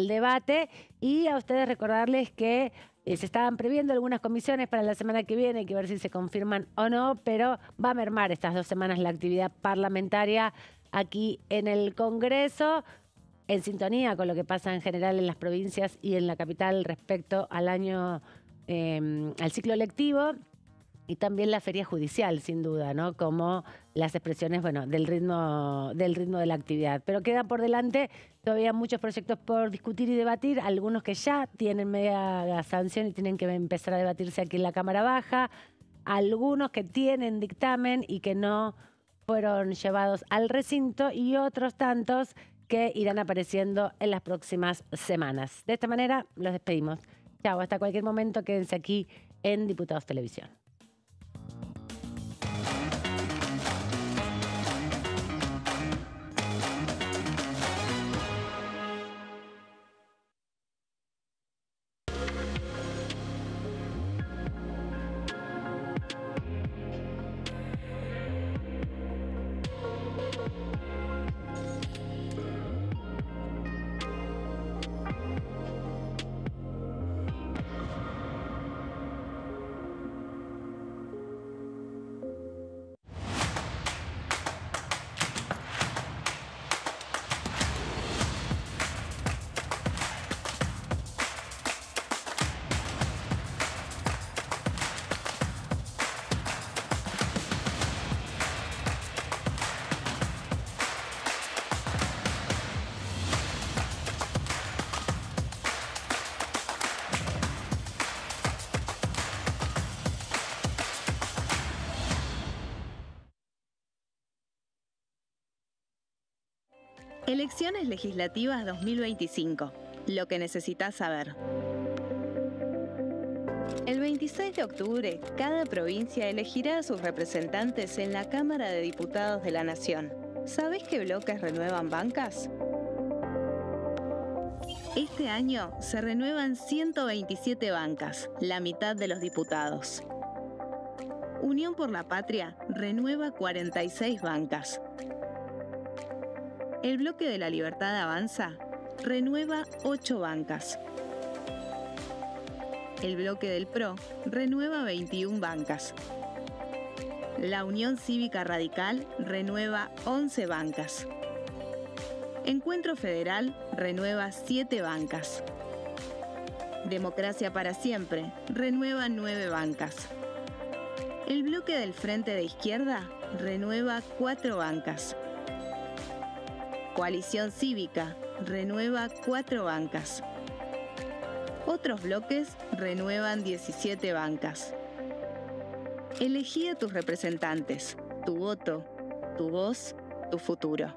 debate. Y a ustedes recordarles que se estaban previendo algunas comisiones para la semana que viene, hay que ver si se confirman o no, pero va a mermar estas 2 semanas la actividad parlamentaria aquí en el Congreso, en sintonía con lo que pasa en general en las provincias y en la capital respecto al año, al ciclo lectivo. Y también la feria judicial, sin duda, ¿no? Como las expresiones, bueno, del ritmo de la actividad. Pero quedan por delante todavía muchos proyectos por discutir y debatir, algunos que ya tienen media sanción y tienen que empezar a debatirse aquí en la Cámara Baja, algunos que tienen dictamen y que no fueron llevados al recinto, y otros tantos que irán apareciendo en las próximas semanas. De esta manera los despedimos. Chao, hasta cualquier momento, quédense aquí en Diputados Televisión.
Elecciones Legislativas 2025. Lo que necesitas saber. El 26 de octubre, cada provincia elegirá a sus representantes en la Cámara de Diputados de la Nación. ¿Sabés qué bloques renuevan bancas? Este año se renuevan 127 bancas, la mitad de los diputados. Unión por la Patria renueva 46 bancas. El Bloque de la Libertad Avanza renueva 8 bancas. El Bloque del PRO renueva 21 bancas. La Unión Cívica Radical renueva 11 bancas. Encuentro Federal renueva 7 bancas. Democracia para Siempre renueva 9 bancas. El Bloque del Frente de Izquierda renueva 4 bancas. Coalición Cívica renueva 4 bancas. Otros bloques renuevan 17 bancas. Elegí a tus representantes, tu voto, tu voz, tu futuro.